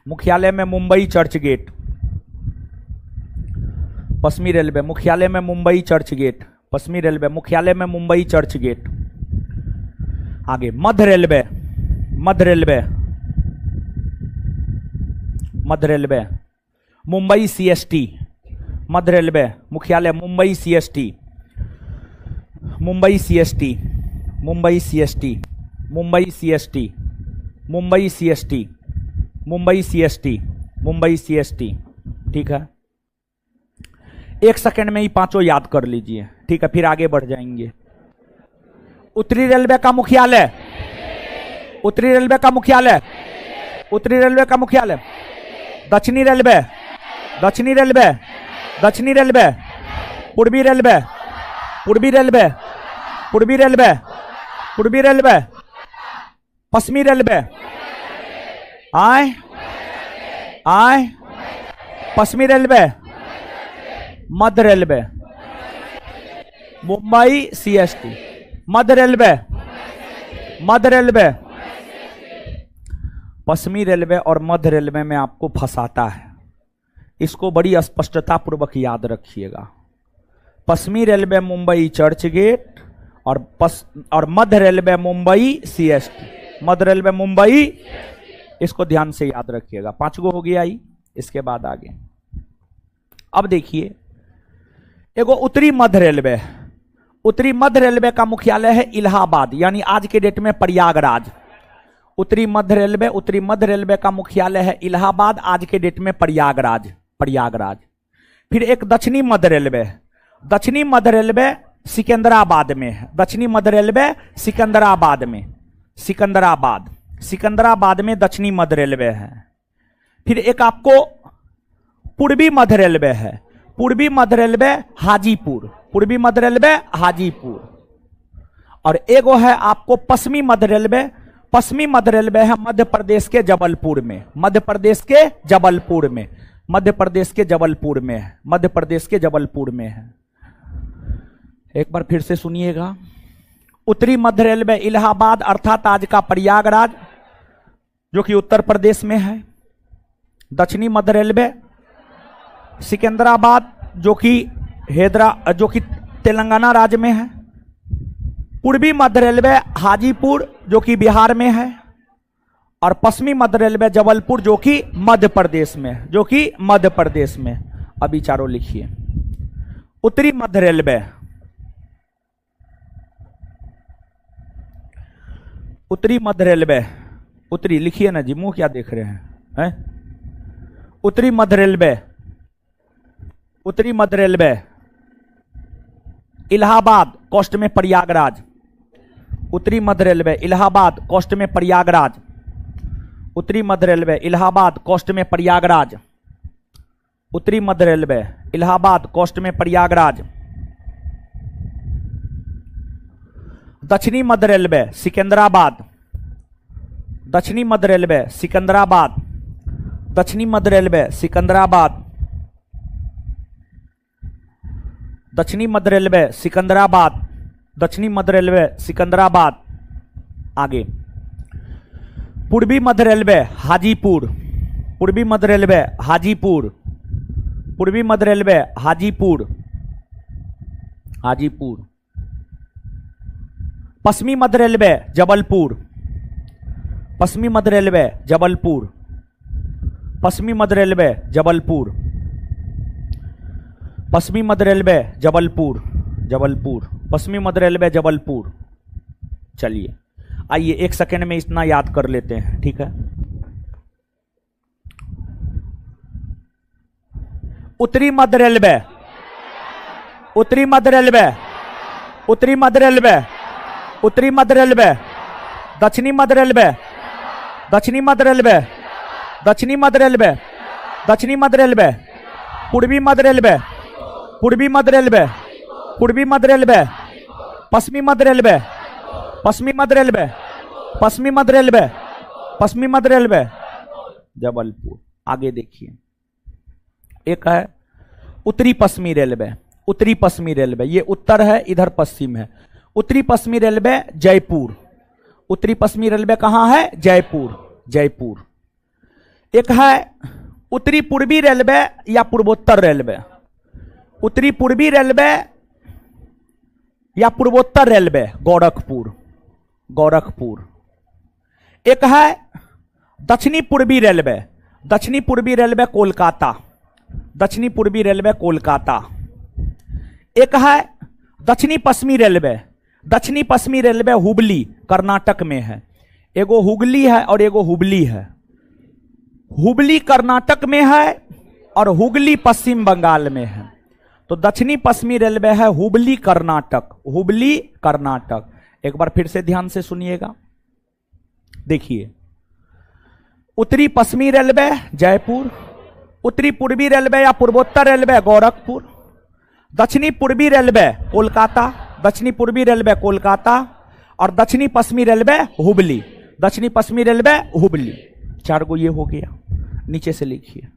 मुख्यालय में मुंबई चर्च गेट, पश्चिमी रेलवे मुख्यालय में मुंबई चर्च गेट, पश्चिमी रेलवे मुख्यालय में मुंबई चर्च गेट। आगे मध्य रेलवे, मध्य रेलवे, मध्य रेलवे मुंबई सीएसटी, मध्य रेलवे मुख्यालय Mumbai CST, Mumbai CST, Mumbai CST, Mumbai CST, Mumbai CST, Mumbai CST, Mumbai CST. ठीक है, 1 सेकंड में ही पांचों याद कर लीजिए। ठीक है, फिर आगे बढ़ जाएंगे। उत्तरी रेलवे का मुख्यालय, उत्तरी रेलवे का मुख्यालय, उत्तरी रेलवे का मुख्यालय। दक्षिणी रेलवे, दक्षिणी रेलवे, दक्षिणी रेलवे। पूर्वी रेलवे, पूर्वी रेलवे, पूर्वी रेलवे, पूर्वी रेलवे। पश्चिमी रेलवे, आए आए। पश्चिमी रेलवे, मध्य रेलवे, मुंबई सीएसटी। मध्य रेलवे, मध्य रेलवे। पश्चिमी रेलवे और मध्य रेलवे में आपको फंसाता है, इसको बड़ी स्पष्टता पूर्वक याद रखिएगा। पश्चिमी रेलवे मुंबई चर्च गेट और मध्य रेलवे मुंबई सीएसटी, मध्य रेलवे मुंबई। इसको ध्यान से याद रखिएगा। 5 गो हो गया ही, इसके बाद आगे। अब देखिए, एगो उत्तरी मध्य रेलवे, उत्तरी मध्य रेलवे का मुख्यालय है इलाहाबाद, यानी आज के डेट में प्रयागराज। उत्तरी मध्य रेलवे, उत्तरी मध्य रेलवे का मुख्यालय है इलाहाबाद, आज के डेट में प्रयागराज, प्रयागराज। फिर एक दक्षिणी मध्य रेलवे, दक्षिणी मध्य रेलवे सिकंदराबाद में है, दक्षिणी मध्य रेलवे सिकंदराबाद में, सिकंदराबाद, सिकंदराबाद में दक्षिणी मध्य रेलवे है। फिर एक आपको पूर्वी मध्य रेलवे है, पूर्वी मध्य रेलवे हाजीपुर, पूर्वी मध्य रेलवे हाजीपुर। और एगो है आपको पश्चिमी मध्य रेलवे, पश्चिमी मध्य रेलवे है मध्य प्रदेश के जबलपुर में, मध्य प्रदेश के जबलपुर में, मध्य प्रदेश के जबलपुर में है, मध्य प्रदेश के जबलपुर में है। एक बार फिर से सुनिएगा। उत्तरी मध्य रेलवे इलाहाबाद अर्थात आज का प्रयागराज, जो कि उत्तर प्रदेश में है। दक्षिणी मध्य रेलवे सिकंदराबाद, जो कि तेलंगाना राज्य में है। पूर्वी मध्य रेलवे हाजीपुर, जो कि बिहार में है। और पश्चिमी मध्य रेलवे जबलपुर, जो कि मध्य प्रदेश में है, जो कि मध्य प्रदेश में। अभी चारों लिखिए। उत्तरी मध्य रेलवे, उत्तरी मध्य रेलवे, उत्तरी लिखिए ना जी, मुंह क्या देख रहे हैं? उत्तरी मध्य रेलवे, उत्तरी मध्य रेलवे इलाहाबाद, कोस्ट में प्रयागराज। उत्तरी मध्य रेलवे इलाहाबाद, कोस्ट में प्रयागराज। उत्तरी मध्य रेलवे इलाहाबाद, कोस्ट में प्रयागराज। उत्तरी मध्य रेलवे इलाहाबाद, कोस्ट में प्रयागराज। दक्षिणी मध्य रेलवे सिकंदराबाद, दक्षिणी मध्य रेलवे सिकंदराबाद, दक्षिणी मध्य रेलवे सिकंदराबाद, दक्षिणी मध्य रेलवे सिकंदराबाद, दक्षिणी मध्य रेलवे सिकंदराबाद। आगे पूर्वी मध्य रेलवे हाजीपुर, पूर्वी मध्य रेलवे हाजीपुर, पूर्वी मध्य रेलवे हाजीपुर। हाजीपुर। पश्चिमी मध्य रेलवे जबलपुर। पश्चिमी मध्य रेलवे जबलपुर। पश्चिमी मध्य रेलवे जबलपुर। पश्चिमी मध्य रेलवे जबलपुर। जबलपुर पश्चिमी मध्य रेलवे जबलपुर। चलिए आइए 1 सेकेंड में इतना याद कर लेते हैं, ठीक है। उत्तरी मध्य रेलवे। उत्तरी मध्य रेलवे। उत्तरी मध्य रेलवे। उत्तरी मध्य रेलवे। दक्षिणी मध्य रेलवे। दक्षिणी मध्य रेलवे। दक्षिणी मध्य रेलवे। दक्षिणी मध्य रेलवे। पूर्वी मध्य रेलवे। पूर्वी मध्य रेलवे। पूर्वी मध्य रेलवे। पश्चिमी मध्य रेलवे। पश्चिमी मध्य रेलवे। पश्चिमी मध्य रेलवे। पश्चिमी मध्य रेलवे जबलपुर। आगे देखिए, एक है उत्तरी पश्चिमी रेलवे। उत्तरी पश्चिमी रेलवे, ये उत्तर है, इधर पश्चिम है। उत्तरी पश्चिमी रेलवे जयपुर। उत्तरी पश्चिमी रेलवे कहां है? जयपुर। जयपुर। एक है उत्तरी पूर्वी रेलवे या पूर्वोत्तर रेलवे। उत्तरी पूर्वी रेलवे या पूर्वोत्तर रेलवे गोरखपुर। गोरखपुर। एक है दक्षिणी पूर्वी रेलवे। दक्षिणी पूर्वी रेलवे कोलकाता। दक्षिणी पूर्वी रेलवे कोलकाता। एक है दक्षिणी पश्चिमी रेलवे। दक्षिणी पश्चिमी रेलवे हुबली कर्नाटक में है। एगो हुगली है और एगो हुबली है। हुबली कर्नाटक में है और हुगली पश्चिम बंगाल में है। तो दक्षिणी पश्चिमी रेलवे है हुबली कर्नाटक। हुबली कर्नाटक। एक बार फिर से ध्यान से सुनिएगा, देखिए। उत्तरी पश्चिमी रेलवे जयपुर। उत्तरी पूर्वी रेलवे या पूर्वोत्तर रेलवे गोरखपुर। दक्षिणी पूर्वी रेलवे कोलकाता। दक्षिणी पूर्वी रेलवे कोलकाता और दक्षिणी पश्चिमी रेलवे हुबली। दक्षिणी पश्चिमी रेलवे हुबली। 4 गो ये हो गया। नीचे से लिखिए,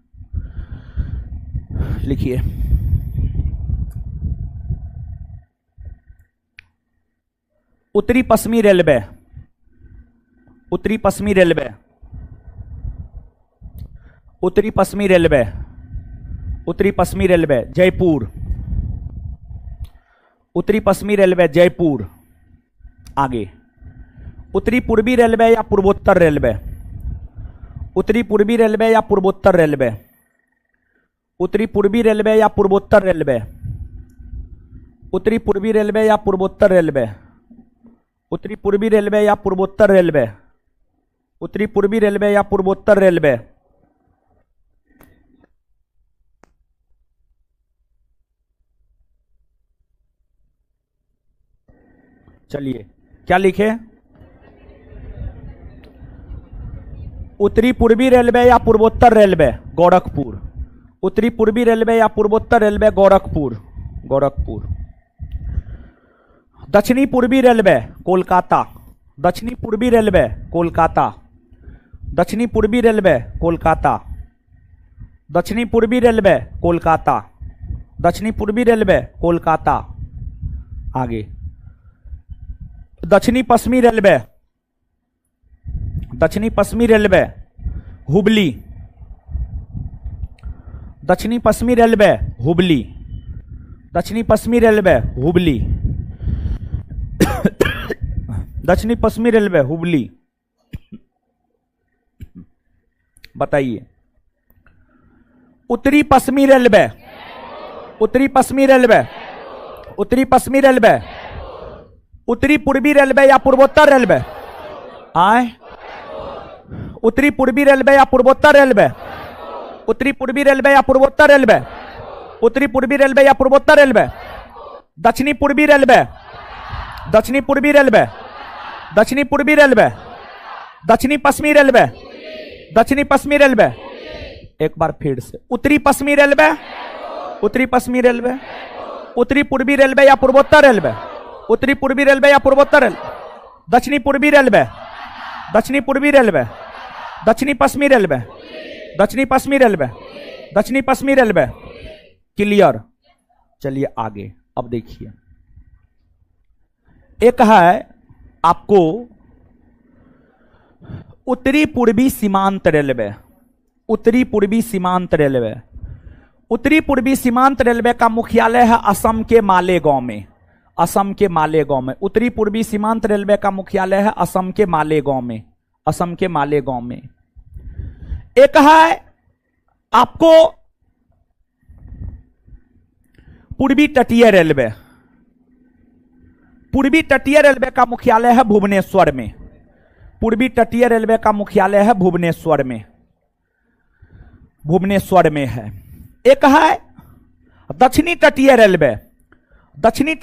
लिखिए। उत्तरी पश्चिमी रेलवे। उत्तरी पश्चिमी रेलवे। उत्तरी पश्चिमी रेलवे। उत्तरी पश्चिमी रेलवे जयपुर। उत्तरी पश्चिमी रेलवे जयपुर। आगे उत्तरी पूर्वी रेलवे या पूर्वोत्तर रेलवे। उत्तरी पूर्वी रेलवे या पूर्वोत्तर रेलवे। उत्तरी पूर्वी रेलवे या पूर्वोत्तर रेलवे। उत्तरी पूर्वी रेलवे या पूर्वोत्तर रेलवे। उत्तरी पूर्वी रेलवे या पूर्वोत्तर रेलवे। उत्तरी पूर्वी रेलवे या पूर्वोत्तर रेलवे। चलिए क्या लिखे? उत्तरी पूर्वी रेलवे या पूर्वोत्तर रेलवे गोरखपुर। उत्तरी पूर्वी रेलवे या पूर्वोत्तर रेलवे गोरखपुर। गोरखपुर। दक्षिणी पूर्वी रेलवे कोलकाता। दक्षिणी पूर्वी रेलवे कोलकाता। दक्षिणी पूर्वी रेलवे कोलकाता। दक्षिणी पूर्वी रेलवे कोलकाता। दक्षिणी पूर्वी रेलवे कोलकाता। आगे दक्षिणी पश्चिमी रेलवे। दक्षिणी पश्चिमी रेलवे हुबली। दक्षिणी पश्चिमी रेलवे हुबली। दक्षिणी पश्चिमी रेलवे हुबली। दक्षिणी पश्चिमी रेलवे हुबली। बताइए। उत्तरी पश्चिमी रेलवे। उत्तरी पश्चिमी रेलवे। उत्तरी पश्चिमी रेलवे। उत्तरी पूर्वी रेलवे या पूर्वोत्तर रेलवे। आए उत्तरी पूर्वी रेलवे या पूर्वोत्तर रेलवे। उत्तरी पूर्वी रेलवे या पूर्वोत्तर रेलवे। उत्तरी पूर्वी रेलवे या पूर्वोत्तर रेलवे। दक्षिणी पूर्वी रेलवे। दक्षिणी पूर्वी रेलवे। दक्षिणी पूर्वी रेलवे। दक्षिणी पश्चिमी रेलवे। दक्षिणी पश्चिमी रेलवे। एक बार फिर से। उत्तरी पश्चिमी रेलवे। उत्तरी पश्चिमी रेलवे। उत्तरी पूर्वी रेलवे या पूर्वोत्तर रेलवे। उत्तरी पूर्वी रेलवे या पूर्वोत्तर रेलवे। दक्षिणी पूर्वी रेलवे। दक्षिणी पूर्वी रेलवे। दक्षिणी पश्चिमी रेलवे। दक्षिणी पश्चिमी रेलवे। दक्षिणी पश्चिमी रेलवे। क्लियर। चलिए आगे। अब देखिए, एक है आपको उत्तरी पूर्वी सीमांत रेलवे। उत्तरी पूर्वी सीमांत रेलवे। उत्तरी पूर्वी सीमांत रेलवे का मुख्यालय है असम के मालेगांव में। असम के मालेगांव में। उत्तरी पूर्वी सीमांत रेलवे का मुख्यालय है असम के मालेगांव में, असम के मालेगांव में। एक है आपको पूर्वी तटीय रेलवे। पूर्वी तटीय रेलवे का मुख्यालय है भुवनेश्वर में। पूर्वी तटीय रेलवे का मुख्यालय है भुवनेश्वर में, भुवनेश्वर में है। एक है दक्षिणी तटीय रेलवे। दक्षिणी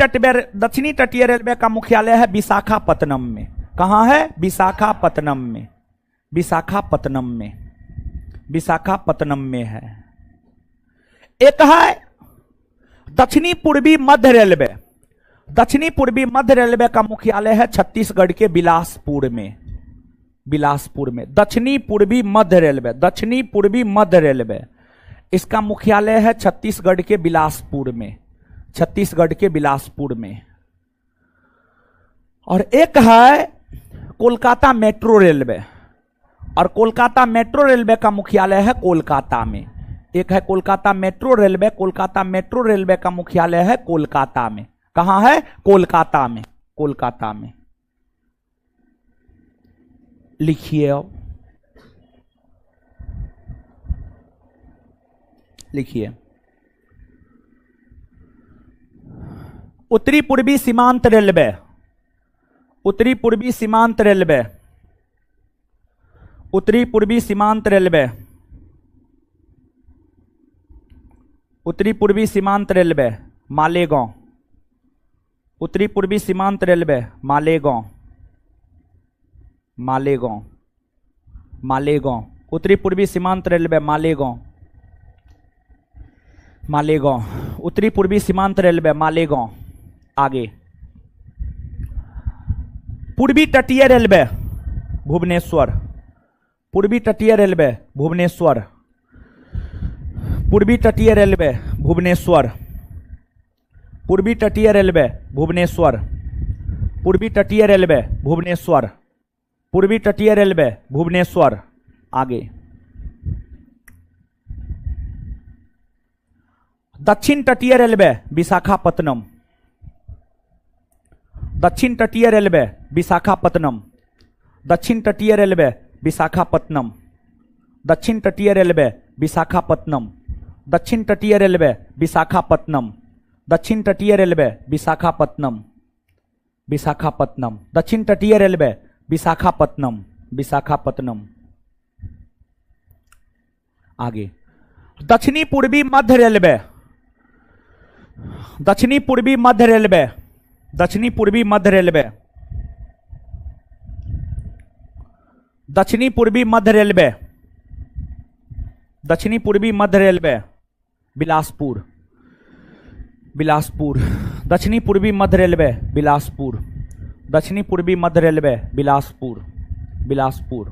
तटीय रेलवे का मुख्यालय है विशाखापत्तनम में। कहां है? विशाखापत्तनम में, विशाखापत्तनम में, विशाखापत्तनम में है। एक है दक्षिणी पूर्वी मध्य रेलवे। दक्षिणी पूर्वी मध्य रेलवे का मुख्यालय है छत्तीसगढ़ के बिलासपुर में, बिलासपुर में। दक्षिणी पूर्वी मध्य रेलवे, दक्षिणी पूर्वी मध्य रेलवे, इसका मुख्यालय है छत्तीसगढ़ के बिलासपुर में, छत्तीसगढ़ के बिलासपुर में। और एक है कोलकाता मेट्रो रेलवे। और कोलकाता मेट्रो रेलवे का मुख्यालय है कोलकाता में। एक है Kolkata metro railway. Kolkata metro railway का मुख्यालय है कोलकाता में। कहां है? कोलकाता में, कोलकाता में। लिखिए अब, लिखिए। उत्तरी पूर्वी सीमांत रेलवे, उत्तरी पूर्वी सीमांत रेलवे, उत्तरी पूर्वी सीमांत रेलवे, उत्तरी पूर्वी सीमांत रेलवे मालेगांव। उत्तरी पूर्वी सीमांत रेलवे मालेगांव, मालेगांव, मालेगांव। उत्तरी पूर्वी सीमांत रेलवे मालेगांव, मालेगांव। उत्तरी पूर्वी सीमांत रेलवे मालेगांव। आगे पूर्वी तटीय रेलवे भुवनेश्वर। पूर्वी तटीय रेलवे भुवनेश्वर। पूर्वी तटीय रेलवे भुवनेश्वर। पूर्वी तटीय रेलवे भुवनेश्वर। पूर्वी तटीय रेलवे भुवनेश्वर। पूर्वी तटीय रेलवे भुवनेश्वर। आगे दक्षिण तटीय रेलवे विशाखापत्तनम। दक्षिण तटीय रेलवे विशाखापत्तनम। दक्षिण तटीय रेलवे विशाखापत्तनम। दक्षिण तटीय रेलवे विशाखापत्तनम। दक्षिण तटीय रेलवे विशाखापत्तनम। दक्षिण तटीय रेलवे विशाखापत्तनम। विशाखापत्तनम। दक्षिण तटीय रेलवे विशाखापत्तनम। विशाखापत्तनम। आगे दक्षिणी पूर्वी मध्य रेलवे। दक्षिणी पूर्वी मध्य रेलवे। दक्षिणी पूर्वी मध्य रेलवे। दक्षिणी पूर्वी मध्य रेलवे। दक्षिणी पूर्वी मध्य रेलवे बिलासपुर। बिलासपुर। दक्षिणी पूर्वी मध्य रेलवे बिलासपुर। दक्षिणी पूर्वी मध्य रेलवे बिलासपुर। बिलासपुर।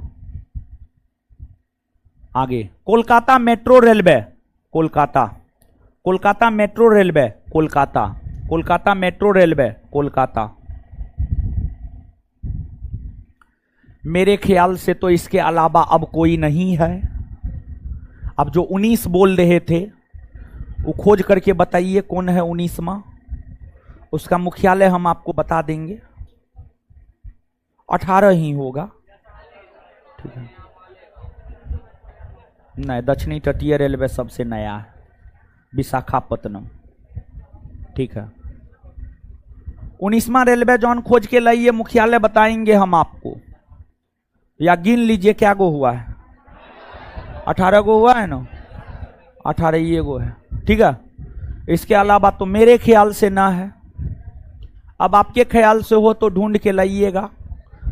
आगे Kolkata metro railway. Kolkata. Kolkata metro railway Kolkata. Kolkata metro railway Kolkata. मेरे ख्याल से तो इसके अलावा अब कोई नहीं है। अब जो 19 बोल रहे थे वो खोज करके बताइए कौन है 19वां। उसका मुख्यालय हम आपको बता देंगे। 18 ही होगा। ठीक है। नहीं, दक्षिणी तटीय रेलवे सबसे नया है, विशाखापत्तनम। ठीक है। 19वां रेलवे जोन खोज के लाइए, मुख्यालय बताएंगे हम आपको। या गिन लीजिए क्या गो हुआ है। 18 गो हुआ है ना, 18 ये गो है। ठीक है। इसके अलावा तो मेरे ख्याल से ना है। अब आपके ख्याल से हो तो ढूंढ के लाइएगा,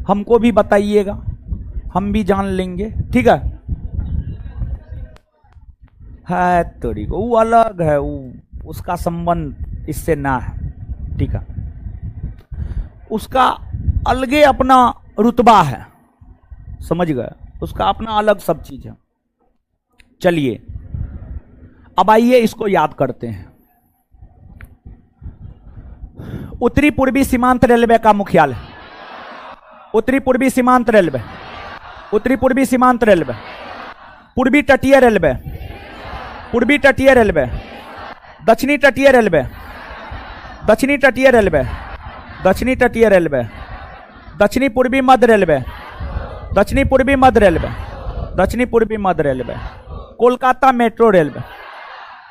हमको भी बताइएगा, हम भी जान लेंगे। ठीक है। है तोरी को वो अलग है, वो उसका संबंध इससे ना है। ठीक है। उसका अलगे अपना रुतबा है, समझ गए। उसका अपना अलग सब चीज है। चलिए अब आइए इसको याद करते हैं। उत्तरी पूर्वी सीमांत रेलवे का मुख्यालय। उत्तरी पूर्वी सीमांत रेलवे। उत्तरी पूर्वी सीमांत रेलवे। पूर्वी तटीय रेलवे। पूर्वी तटीय रेलवे। दक्षिणी तटीय रेलवे। दक्षिणी तटीय रेलवे, दक्षिणी तटीय रेलवे, दक्षिणी पूर्वी मध्य रेलवे, दक्षिणी पूर्वी मध्य रेलवे, दक्षिणी पूर्वी मध्य railway, Kolkata metro railway,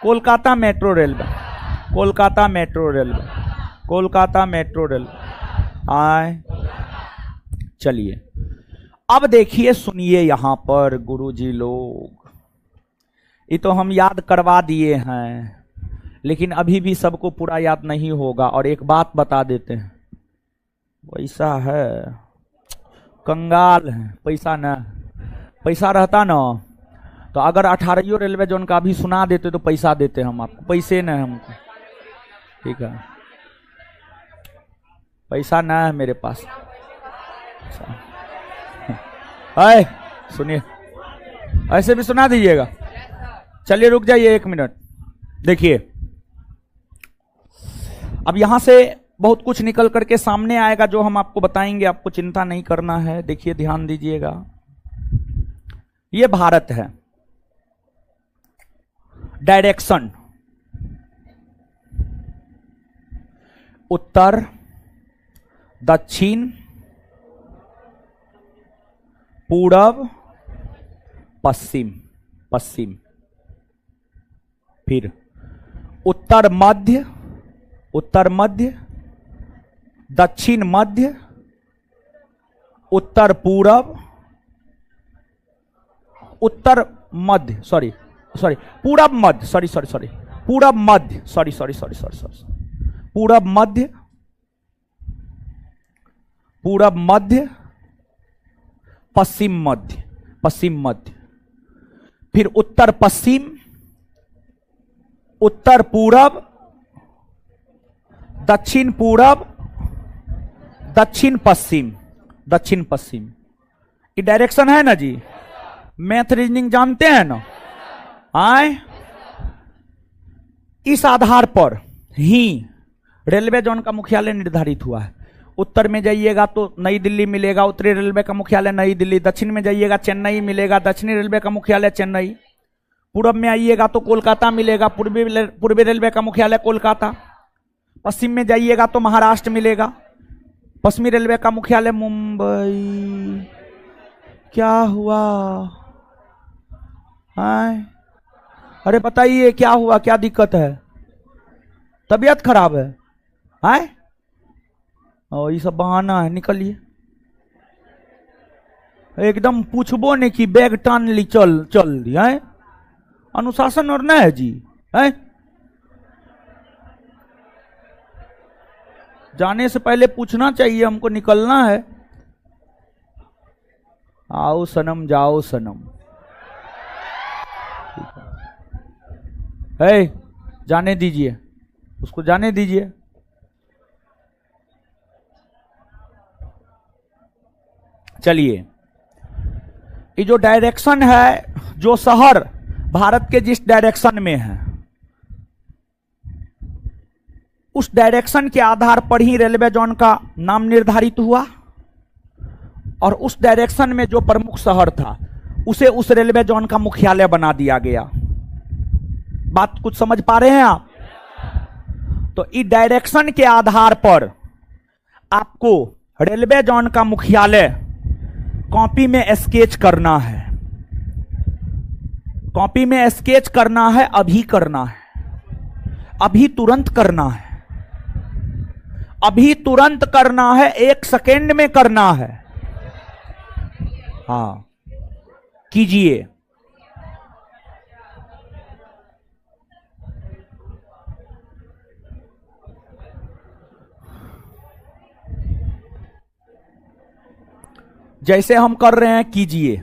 Kolkata metro railway, Kolkata metro railway, Kolkata metro railway. आए चलिए अब देखिए, सुनिए यहां पर गुरुजी लोग, ये तो हम याद करवा दिए हैं, लेकिन अभी भी सबको पूरा याद नहीं होगा। और एक बात बता देते हैं, पैसा है, कंगाल है, पैसा न, पैसा रहता ना तो अगर 18 रेलवे जोन का भी सुना देते तो पैसा देते हम आपको, पैसे न हमको, ठीक है, पैसा न है मेरे पास। आए सुनिए, ऐसे भी सुना दीजिएगा। चलिए रुक जाइए 1 मिनट, देखिए अब यहां से बहुत कुछ निकल करके सामने आएगा जो हम आपको बताएंगे, आपको चिंता नहीं करना है। देखिए ध्यान दीजिएगा, ये भारत है, डायरेक्शन उत्तर, दक्षिण, पूरब, पश्चिम, पश्चिम, फिर उत्तर मध्य, उत्तर मध्य, दक्षिण मध्य, उत्तर पूरब, उत्तर मध्य, सॉरी पूरब मध्य, सॉरी पूरब मध्य, सॉरी पूरब मध्य, पूरब मध्य, पश्चिम मध्य, पश्चिम मध्य, फिर उत्तर पश्चिम, उत्तर पूरब, दक्षिण पूरब, दक्षिण पश्चिम, दक्षिण पश्चिम। ये डायरेक्शन है ना जी, मैथ रीजनिंग जानते हैं ना। आए इस आधार पर ही रेलवे जोन का मुख्यालय निर्धारित हुआ है। उत्तर में जाइएगा तो नई दिल्ली मिलेगा, उत्तरी रेलवे का मुख्यालय नई दिल्ली, दक्षिण में जाइएगा चेन्नई मिलेगा, दक्षिणी रेलवे का मुख्यालय चेन्नई, पूरब में आइएगा तो कोलकाता मिलेगा, पूर्वी रेलवे का मुख्यालय कोलकाता, पश्चिम में जाइएगा तो महाराष्ट्र मिलेगा, पश्चिमी रेलवे का मुख्यालय मुंबई। क्या हुआ? आए अरे बताइए क्या हुआ, क्या दिक्कत है? तबीयत खराब है? आए और ये सब बहाना है, निकलिए। एकदम पूछबो नहीं कि बैग टान ली चल दी है। अनुशासन और न है जी है। जाने से पहले पूछना चाहिए, हमको निकलना है। आओ सनम जाओ सनम, है जाने दीजिए, उसको जाने दीजिए। चलिए ये जो डायरेक्शन है, जो शहर भारत के जिस डायरेक्शन में है, उस डायरेक्शन के आधार पर ही रेलवे जोन का नाम निर्धारित हुआ, और उस डायरेक्शन में जो प्रमुख शहर था उसे उस रेलवे जोन का मुख्यालय बना दिया गया। बात कुछ समझ पा रहे हैं आप? तो इस डायरेक्शन के आधार पर आपको रेलवे जोन का मुख्यालय कॉपी में स्केच करना है। कॉपी में स्केच करना है, अभी करना है, अभी तुरंत करना है, अभी तुरंत करना है, 1 सेकेंड में करना है। हाँ कीजिए। जैसे हम कर रहे हैं कीजिए।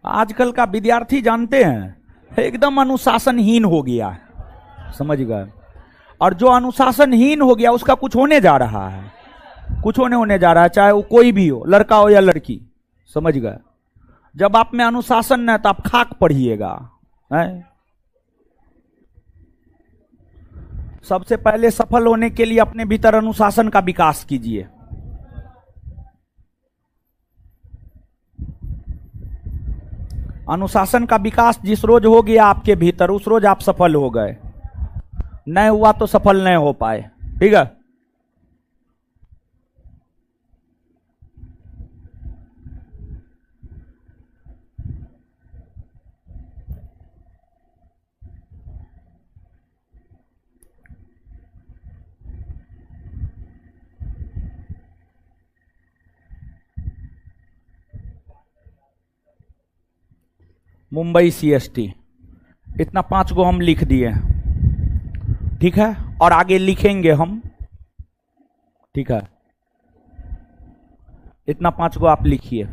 आजकल का विद्यार्थी जानते हैं एकदम अनुशासनहीन हो गया है, समझ गए। और जो अनुशासनहीन हो गया उसका कुछ होने जा रहा है, कुछ होने जा रहा है, चाहे वो कोई भी हो, लड़का हो या लड़की, समझ गए। जब आप में अनुशासन न है तो आप खाक पढ़िएगा। सबसे पहले सफल होने के लिए अपने भीतर अनुशासन का विकास कीजिए। अनुशासन का विकास जिस रोज हो गया आपके भीतर, उस रोज आप सफल हो गए। नहीं हुआ तो सफल नहीं हो पाए, ठीक है। मुंबई CST, इतना 5 गो हम लिख दिए, ठीक है, और आगे लिखेंगे हम, ठीक है। इतना 5 गो आप लिखिए।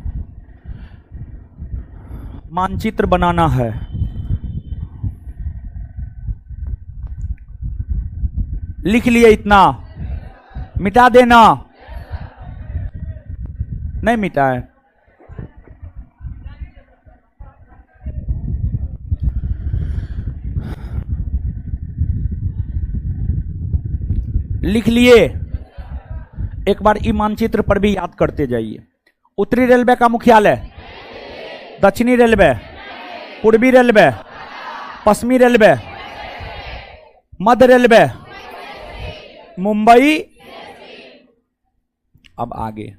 मानचित्र बनाना है, लिख लिए इतना, मिटा देना, नहीं मिटा है। लिख लिए। एक बार ई मानचित्र पर भी याद करते जाइए। उत्तरी रेलवे का मुख्यालय, दक्षिणी रेलवे, पूर्वी रेलवे, पश्चिमी रेलवे, मध्य रेलवे, मुंबई। अब आगे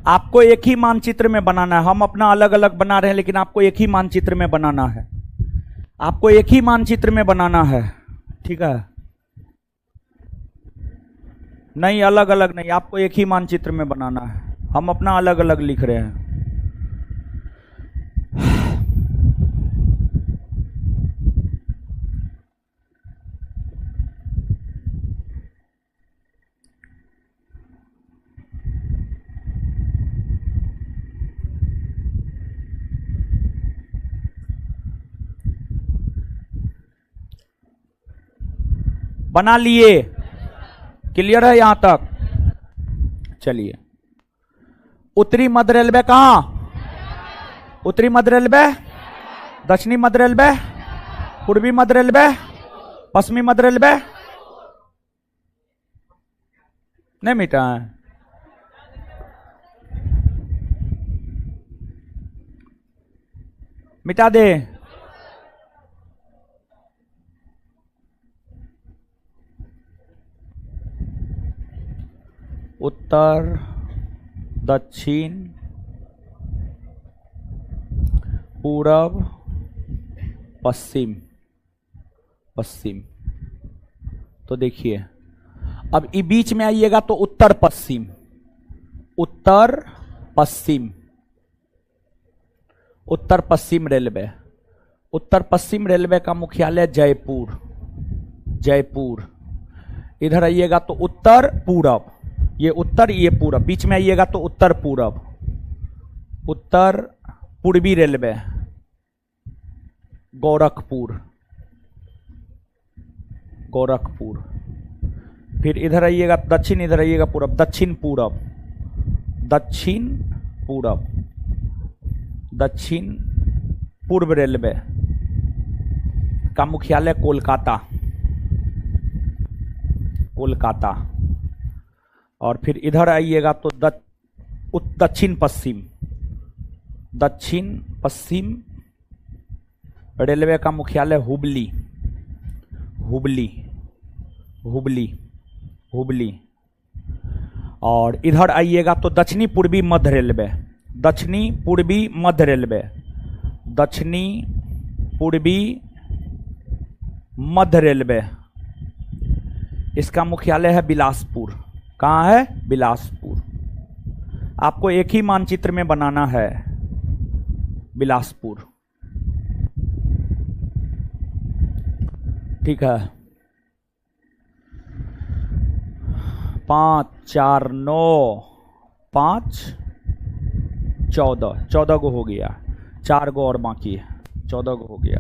आपको एक ही मानचित्र में बनाना है। हम अपना अलग अलग बना रहे हैं, लेकिन आपको एक ही मानचित्र में बनाना है। आपको एक ही मानचित्र में बनाना है, ठीक है। नहीं अलग अलग नहीं, आपको एक ही मानचित्र में बनाना है। हम अपना अलग अलग लिख रहे हैं। बना लिए, क्लियर है यहां तक? चलिए, उत्तरी मध्य रेलवे कहां? उत्तरी मध्य रेलवे, दक्षिणी मध्य रेलवे, पूर्वी मध्य रेलवे, पश्चिमी मध्य रेलवे। नहीं मिटा है? मिटा दे। उत्तर, दक्षिण, पूरब, पश्चिम, पश्चिम। तो देखिए, अब ये बीच में आइएगा तो उत्तर पश्चिम, उत्तर पश्चिम, उत्तर पश्चिम रेलवे। उत्तर पश्चिम रेलवे का मुख्यालय जयपुर, जयपुर। इधर आइएगा तो उत्तर पूरब, ये उत्तर ये पूरब। बीच में आइएगा तो उत्तर पूरब, उत्तर पूर्वी रेलवे, गोरखपुर, गोरखपुर। फिर इधर आइएगा दक्षिण, इधर आइएगा पूरब, दक्षिण पूरब, दक्षिण पूरब, दक्षिण पूर्व रेलवे का मुख्यालय कोलकाता, कोलकाता। और फिर इधर आइएगा तो दक्षिण पश्चिम, दक्षिण पश्चिम रेलवे का मुख्यालय हुबली, हुबली, हुबली, हुबली। और इधर आइएगा तो दक्षिणी पूर्वी मध्य रेलवे, दक्षिणी पूर्वी मध्य रेलवे, दक्षिणी पूर्वी मध्य रेलवे। इसका मुख्यालय है बिलासपुर। कहाँ है? बिलासपुर। आपको एक ही मानचित्र में बनाना है, बिलासपुर। ठीक है। 5 4 9 5 14, 14 को हो गया, 4 गो और बाकी है, 14 को हो गया।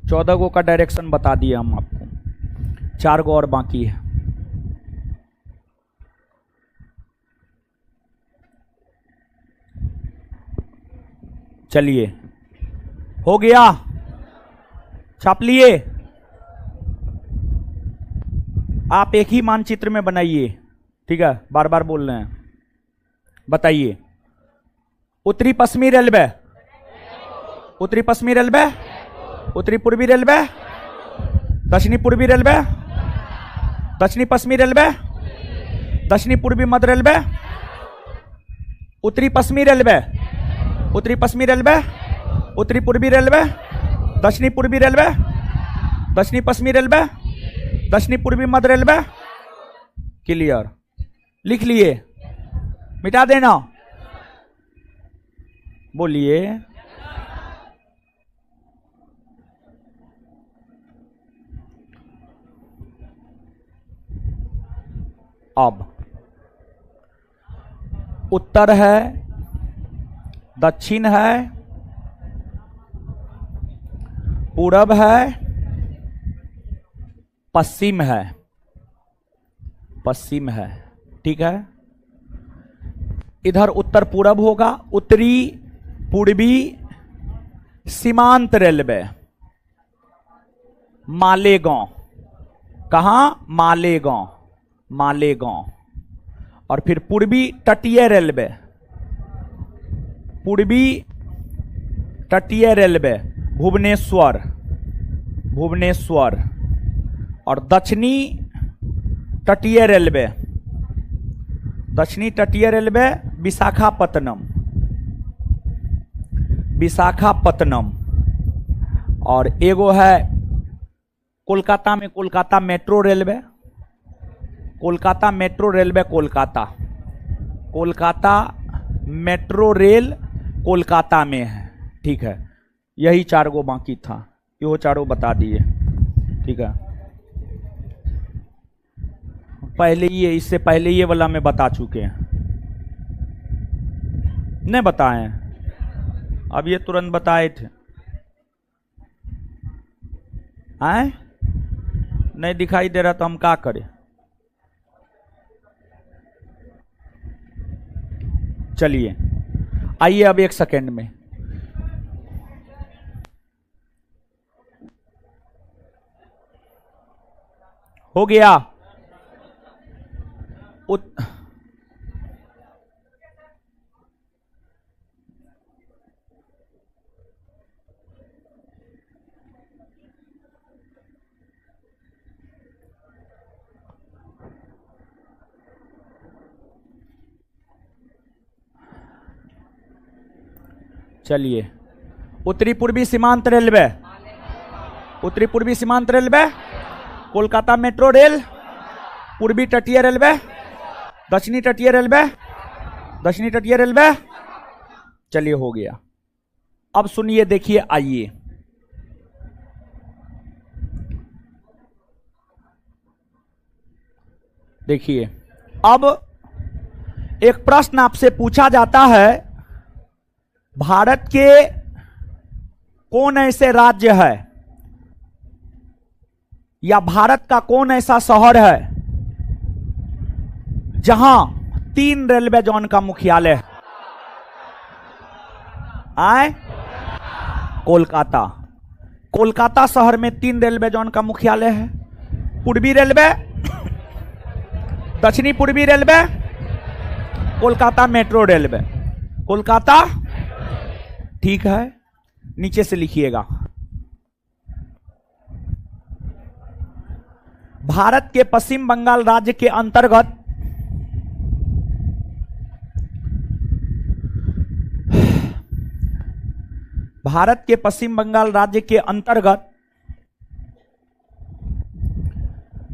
14 गो का डायरेक्शन बता दिया हम आपको, 4 गो और बाकी है। चलिए, हो गया, छाप लिए। आप एक ही मानचित्र में बनाइए, ठीक है? बार बार बोल रहे हैं, बताइए। उत्तरी पश्चिमी रेलवे, उत्तरी पश्चिमी रेलवे, उत्तरी पूर्वी रेलवे, दक्षिणी पूर्वी रेलवे, दक्षिणी पश्चिमी रेलवे, दक्षिणी पूर्वी मध्य रेलवे, उत्तरी पश्चिमी रेलवे, उत्तरी पश्चिमी रेलवे, उत्तरी पूर्वी रेलवे, दक्षिणी पूर्वी रेलवे, दक्षिणी पश्चिमी रेलवे, दक्षिणी पूर्वी मध्य रेलवे। क्लियर? लिख लिए? मिटा देना? बोलिए। अब उत्तर है, दक्षिण है, पूरब है, पश्चिम है, पश्चिम है। ठीक है? इधर उत्तर पूरब होगा, उत्तरी पूर्वी सीमांत रेलवे, मालेगांव। कहां? मालेगांव, मालेगांव। और फिर पूर्वी तटीय रेलवे, पूर्वी तटीय रेलवे भुवनेश्वर, भुवनेश्वर। और दक्षिणी तटीय रेलवे, दक्षिणी तटीय रेलवे विशाखापत्तनम, विशाखापत्तनम। और एगो है कोलकाता में Kolkata metro railway, Kolkata metro railway, Kolkata, Kolkata metro rail Kolkata में है। ठीक है? यही 4 गो बाकी था, यो चारों बता दिए। ठीक है? पहले ये, इससे पहले ये वाला में बता चुके हैं, नहीं बताए? अब ये तुरंत बताए थे। आए? नहीं दिखाई दे रहा तो हम क्या करें? चलिए, आइए अब 1 सेकेंड में। हो गया? चलिए, उत्तरी पूर्वी सीमांत रेलवे, उत्तरी पूर्वी सीमांत रेलवे, कोलकाता मेट्रो रेल, पूर्वी तटीय रेलवे, दक्षिणी तटीय रेलवे, दक्षिणी तटीय रेलवे। चलिए, हो गया। अब सुनिए, देखिए, आइए। देखिए, अब एक प्रश्न आपसे पूछा जाता है, भारत के कौन ऐसे राज्य है या भारत का कौन ऐसा शहर है जहां 3 रेलवे जोन का मुख्यालय है? आए? कोलकाता। कोलकाता शहर में 3 रेलवे जोन का मुख्यालय है। पूर्वी रेलवे, दक्षिणी पूर्वी railway, Kolkata metro railway. Kolkata, ठीक है, नीचे से लिखिएगा। भारत के पश्चिम बंगाल राज्य के अंतर्गत भारत के पश्चिम बंगाल राज्य के अंतर्गत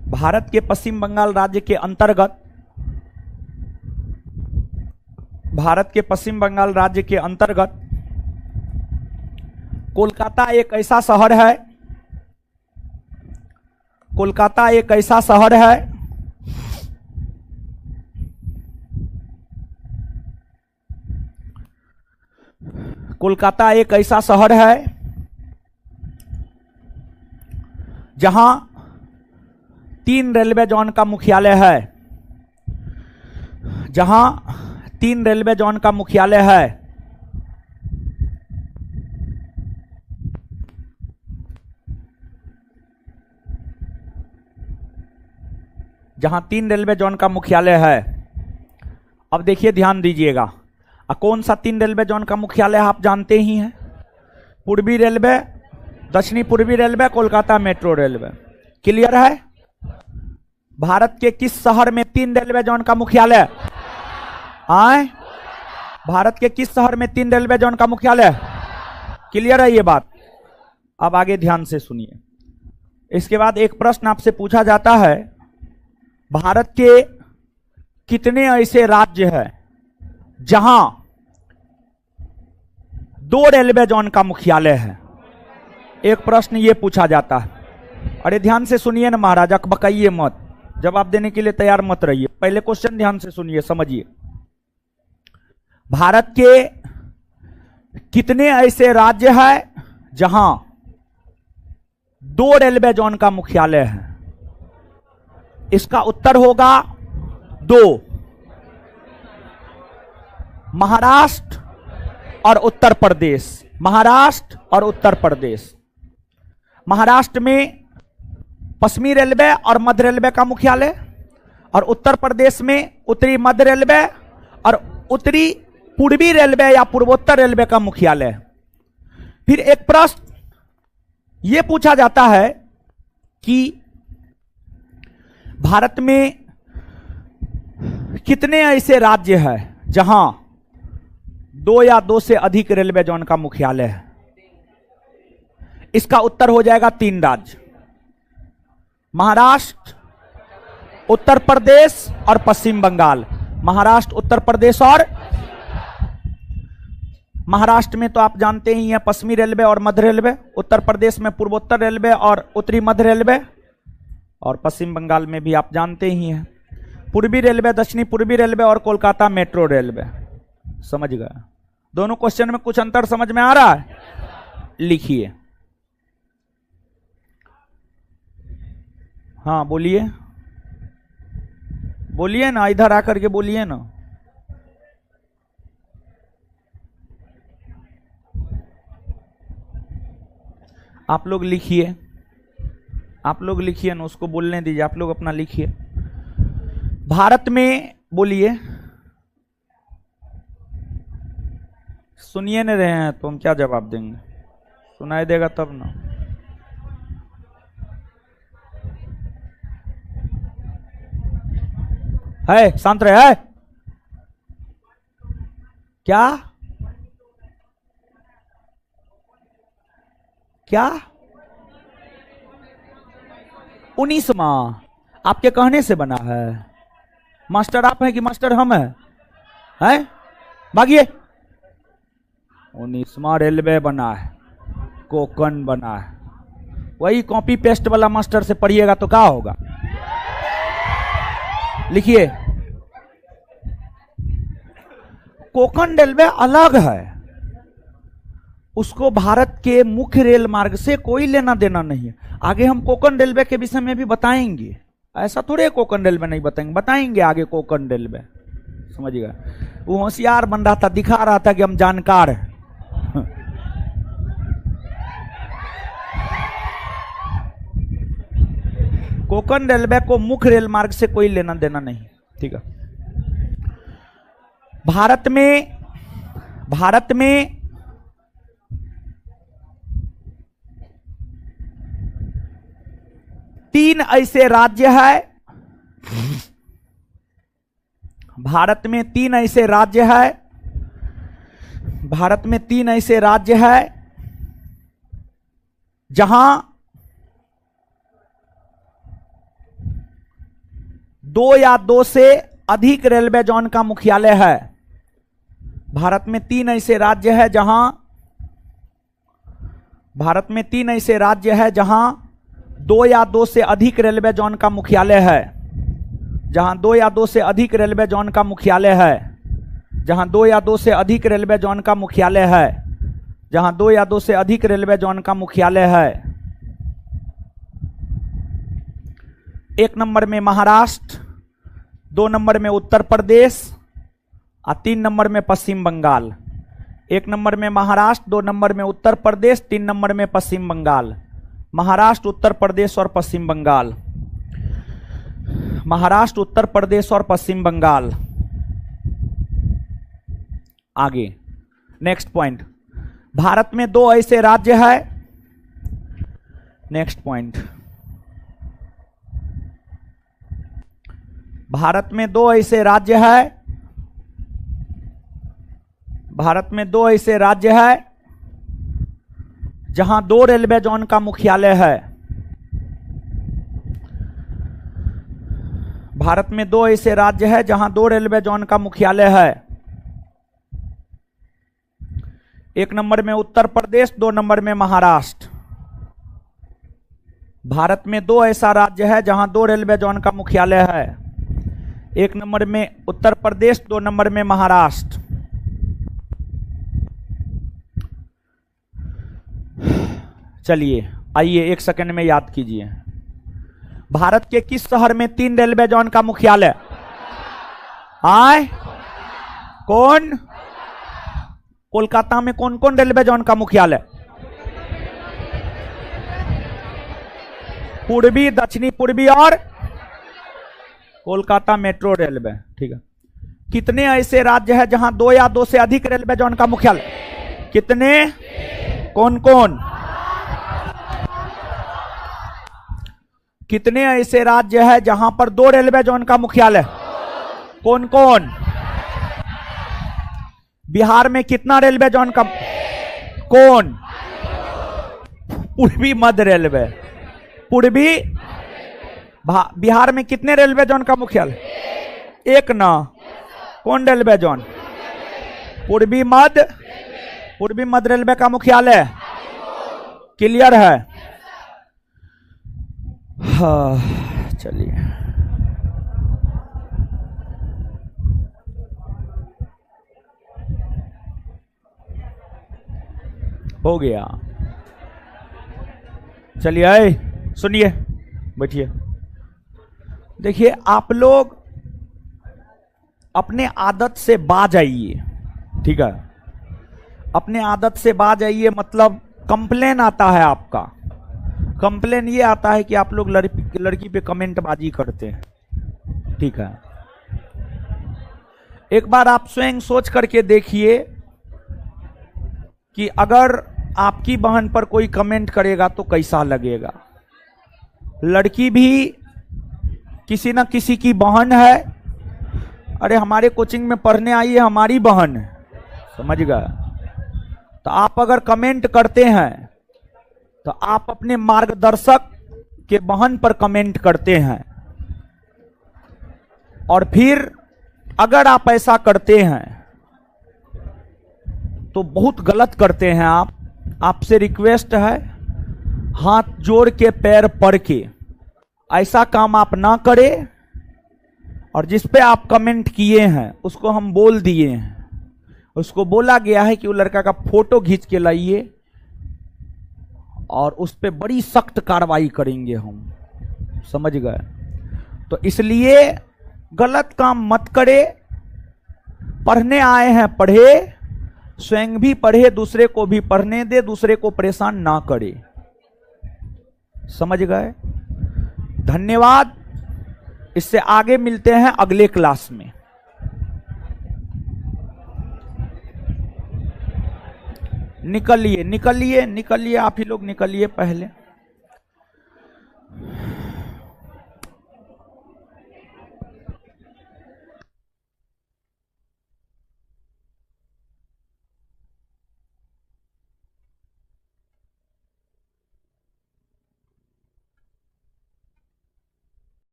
भारत के पश्चिम बंगाल राज्य के अंतर्गत भारत के पश्चिम बंगाल राज्य के अंतर्गत कोलकाता एक ऐसा शहर है, कोलकाता एक ऐसा शहर है कोलकाता एक ऐसा शहर है जहां 3 रेलवे जोन का मुख्यालय है, जहां 3 रेलवे जोन का मुख्यालय है। जहां 3 रेलवे जोन का मुख्यालय है। अब देखिए, ध्यान दीजिएगा, कौन सा 3 रेलवे जोन का मुख्यालय आप जानते ही हैं। पूर्वी रेलवे, दक्षिणी पूर्वी railway, Kolkata metro railway. Clear है? भारत के किस शहर में 3 रेलवे जोन का मुख्यालय आए? भारत के किस शहर में 3 रेलवे जोन का मुख्यालय? क्लियर है ये बात? अब आगे ध्यान से सुनिए। इसके बाद एक प्रश्न आपसे पूछा जाता है, भारत के कितने ऐसे राज्य हैं जहां 2 रेलवे जोन का मुख्यालय है? एक प्रश्न ये पूछा जाता है। अरे ध्यान से सुनिए ना महाराज, अकबकाइए मत, जवाब देने के लिए तैयार मत रहिए। पहले क्वेश्चन ध्यान से सुनिए, समझिए। भारत के कितने ऐसे राज्य हैं जहां 2 रेलवे जोन का मुख्यालय है? इसका उत्तर होगा 2, महाराष्ट्र और उत्तर प्रदेश। महाराष्ट्र और उत्तर प्रदेश। महाराष्ट्र में पश्चिमी रेलवे और मध्य रेलवे का मुख्यालय, और उत्तर प्रदेश में उत्तरी मध्य रेलवे और उत्तरी पूर्वी रेलवे या पूर्वोत्तर रेलवे का मुख्यालय। फिर एक प्रश्न यह पूछा जाता है कि भारत में कितने ऐसे राज्य हैं जहां 2 या 2 से अधिक रेलवे जोन का मुख्यालय है? इसका उत्तर हो जाएगा 3 राज्य, महाराष्ट्र, उत्तर प्रदेश और पश्चिम बंगाल। महाराष्ट्र, उत्तर प्रदेश और महाराष्ट्र में तो आप जानते ही हैं पश्चिमी रेलवे और मध्य रेलवे, उत्तर प्रदेश में पूर्वोत्तर रेलवे और उत्तरी मध्य रेलवे, और पश्चिम बंगाल में भी आप जानते ही हैं पूर्वी रेलवे, दक्षिणी पूर्वी रेलवे और कोलकाता मेट्रो रेलवे। समझ गए? दोनों क्वेश्चन में कुछ अंतर समझ में आ रहा है? लिखिए। हाँ बोलिए, बोलिए ना, इधर आकर के बोलिए ना। आप लोग लिखिए, आप लोग लिखिए ना, उसको बोलने दीजिए, आप लोग अपना लिखिए। भारत में, बोलिए, सुनिए नहीं रहे हैं तो हम क्या जवाब देंगे? सुनाई देगा तब ना। है, शांत रहे। है क्या? क्या 19वां आपके कहने से बना है? मास्टर आप हैं कि मास्टर हम हैं? भागिए। 19वां रेलवे बना है, कोकन बना है। वही कॉपी पेस्ट वाला मास्टर से पढ़िएगा तो क्या होगा? लिखिए, कोकन रेलवे अलग है, उसको भारत के मुख्य रेल मार्ग से कोई लेना देना नहीं है। आगे हम कोकन रेलवे के विषय में भी बताएंगे, ऐसा थोड़े कोकन रेलवे नहीं बताएंगे, बताएंगे आगे कोकन रेलवे। समझिएगा? वो होशियार बन रहा था, दिखा रहा था कि हम जानकार हैं। कोकन रेलवे को मुख्य रेल मार्ग से कोई लेना देना नहीं। ठीक है। भारत में तीन ऐसे राज्य है, भारत में तीन ऐसे राज्य है, भारत में तीन ऐसे राज्य है जहां दो या दो से अधिक रेलवे जोन का मुख्यालय है। भारत में तीन ऐसे राज्य है जहां, भारत में तीन ऐसे राज्य है जहां दो या दो से अधिक रेलवे जोन का मुख्यालय है, जहां दो या दो से अधिक रेलवे जोन का मुख्यालय है, जहां दो या दो से अधिक रेलवे जोन का मुख्यालय है, जहां दो या दो से अधिक रेलवे जोन का मुख्यालय है। एक नंबर में महाराष्ट्र, दो नंबर में उत्तर प्रदेश और तीन नंबर में पश्चिम बंगाल। एक नंबर में महाराष्ट्र, दो नंबर में उत्तर प्रदेश, तीन नंबर में पश्चिम बंगाल। महाराष्ट्र, उत्तर प्रदेश और पश्चिम बंगाल, महाराष्ट्र, उत्तर प्रदेश और पश्चिम बंगाल। आगे नेक्स्ट पॉइंट, भारत में दो ऐसे राज्य है, नेक्स्ट पॉइंट, भारत में दो ऐसे राज्य है, भारत में दो ऐसे राज्य है जहां दो रेलवे जोन का मुख्यालय है। भारत में दो ऐसे राज्य है जहां दो रेलवे जोन का मुख्यालय है। एक नंबर में उत्तर प्रदेश, दो नंबर में महाराष्ट्र। भारत में दो ऐसा राज्य है जहां दो रेलवे जोन का मुख्यालय है। एक नंबर में उत्तर प्रदेश, दो नंबर में महाराष्ट्र। चलिए आइए एक सेकंड में याद कीजिए, भारत के किस शहर में तीन रेलवे जोन का मुख्यालय? आए कौन? कोलकाता में कौन कौन रेलवे जोन का मुख्यालय? पूर्वी, दक्षिणी पूर्वी और कोलकाता मेट्रो रेलवे। ठीक है। कितने ऐसे राज्य हैं जहां दो या दो से अधिक रेलवे जोन का मुख्यालय? कितने? कौन कौन? कितने ऐसे राज्य हैं जहां पर दो रेलवे जोन का मुख्यालय? कौन कौन? बिहार में कितना रेलवे जोन का? कौन? पूर्वी मध्य रेलवे। पूर्वी बिहार में कितने रेलवे जोन का मुख्यालय? एक ना। कौन रेलवे जोन? पूर्वी मध्य, पूर्वी मध्य रेलवे का मुख्यालय। क्लियर है? हाँ चलिए, हो गया। चलिए आए, सुनिए, बैठिए। देखिए आप लोग अपने आदत से बाज आइए, ठीक है? अपने आदत से बाज आइए, मतलब कंप्लेन आता है आपका, कंप्लेन ये आता है कि आप लोग लड़की पे कमेंट बाजी करते हैं, ठीक है? एक बार आप स्वयं सोच करके देखिए कि अगर आपकी बहन पर कोई कमेंट करेगा तो कैसा लगेगा। लड़की भी किसी ना किसी की बहन है। अरे हमारे कोचिंग में पढ़ने आई है, हमारी बहन है, समझ गए? तो आप अगर कमेंट करते हैं तो आप अपने मार्गदर्शक के बहन पर कमेंट करते हैं, और फिर अगर आप ऐसा करते हैं तो बहुत गलत करते हैं आप। आपसे रिक्वेस्ट है, हाथ जोड़ के पैर पड़ के ऐसा काम आप ना करें। और जिस पे आप कमेंट किए हैं उसको हम बोल दिए हैं, उसको बोला गया है कि वो लड़का का फोटो खींच के लाइए और उस पे बड़ी सख्त कार्रवाई करेंगे हम, समझ गए? तो इसलिए गलत काम मत करे। पढ़ने आए हैं पढ़े, स्वयं भी पढ़े, दूसरे को भी पढ़ने दे, दूसरे को परेशान ना करे, समझ गए? धन्यवाद। इससे आगे मिलते हैं अगले क्लास में। निकलिए निकलिए निकलिए, आप ही लोग निकलिए पहले।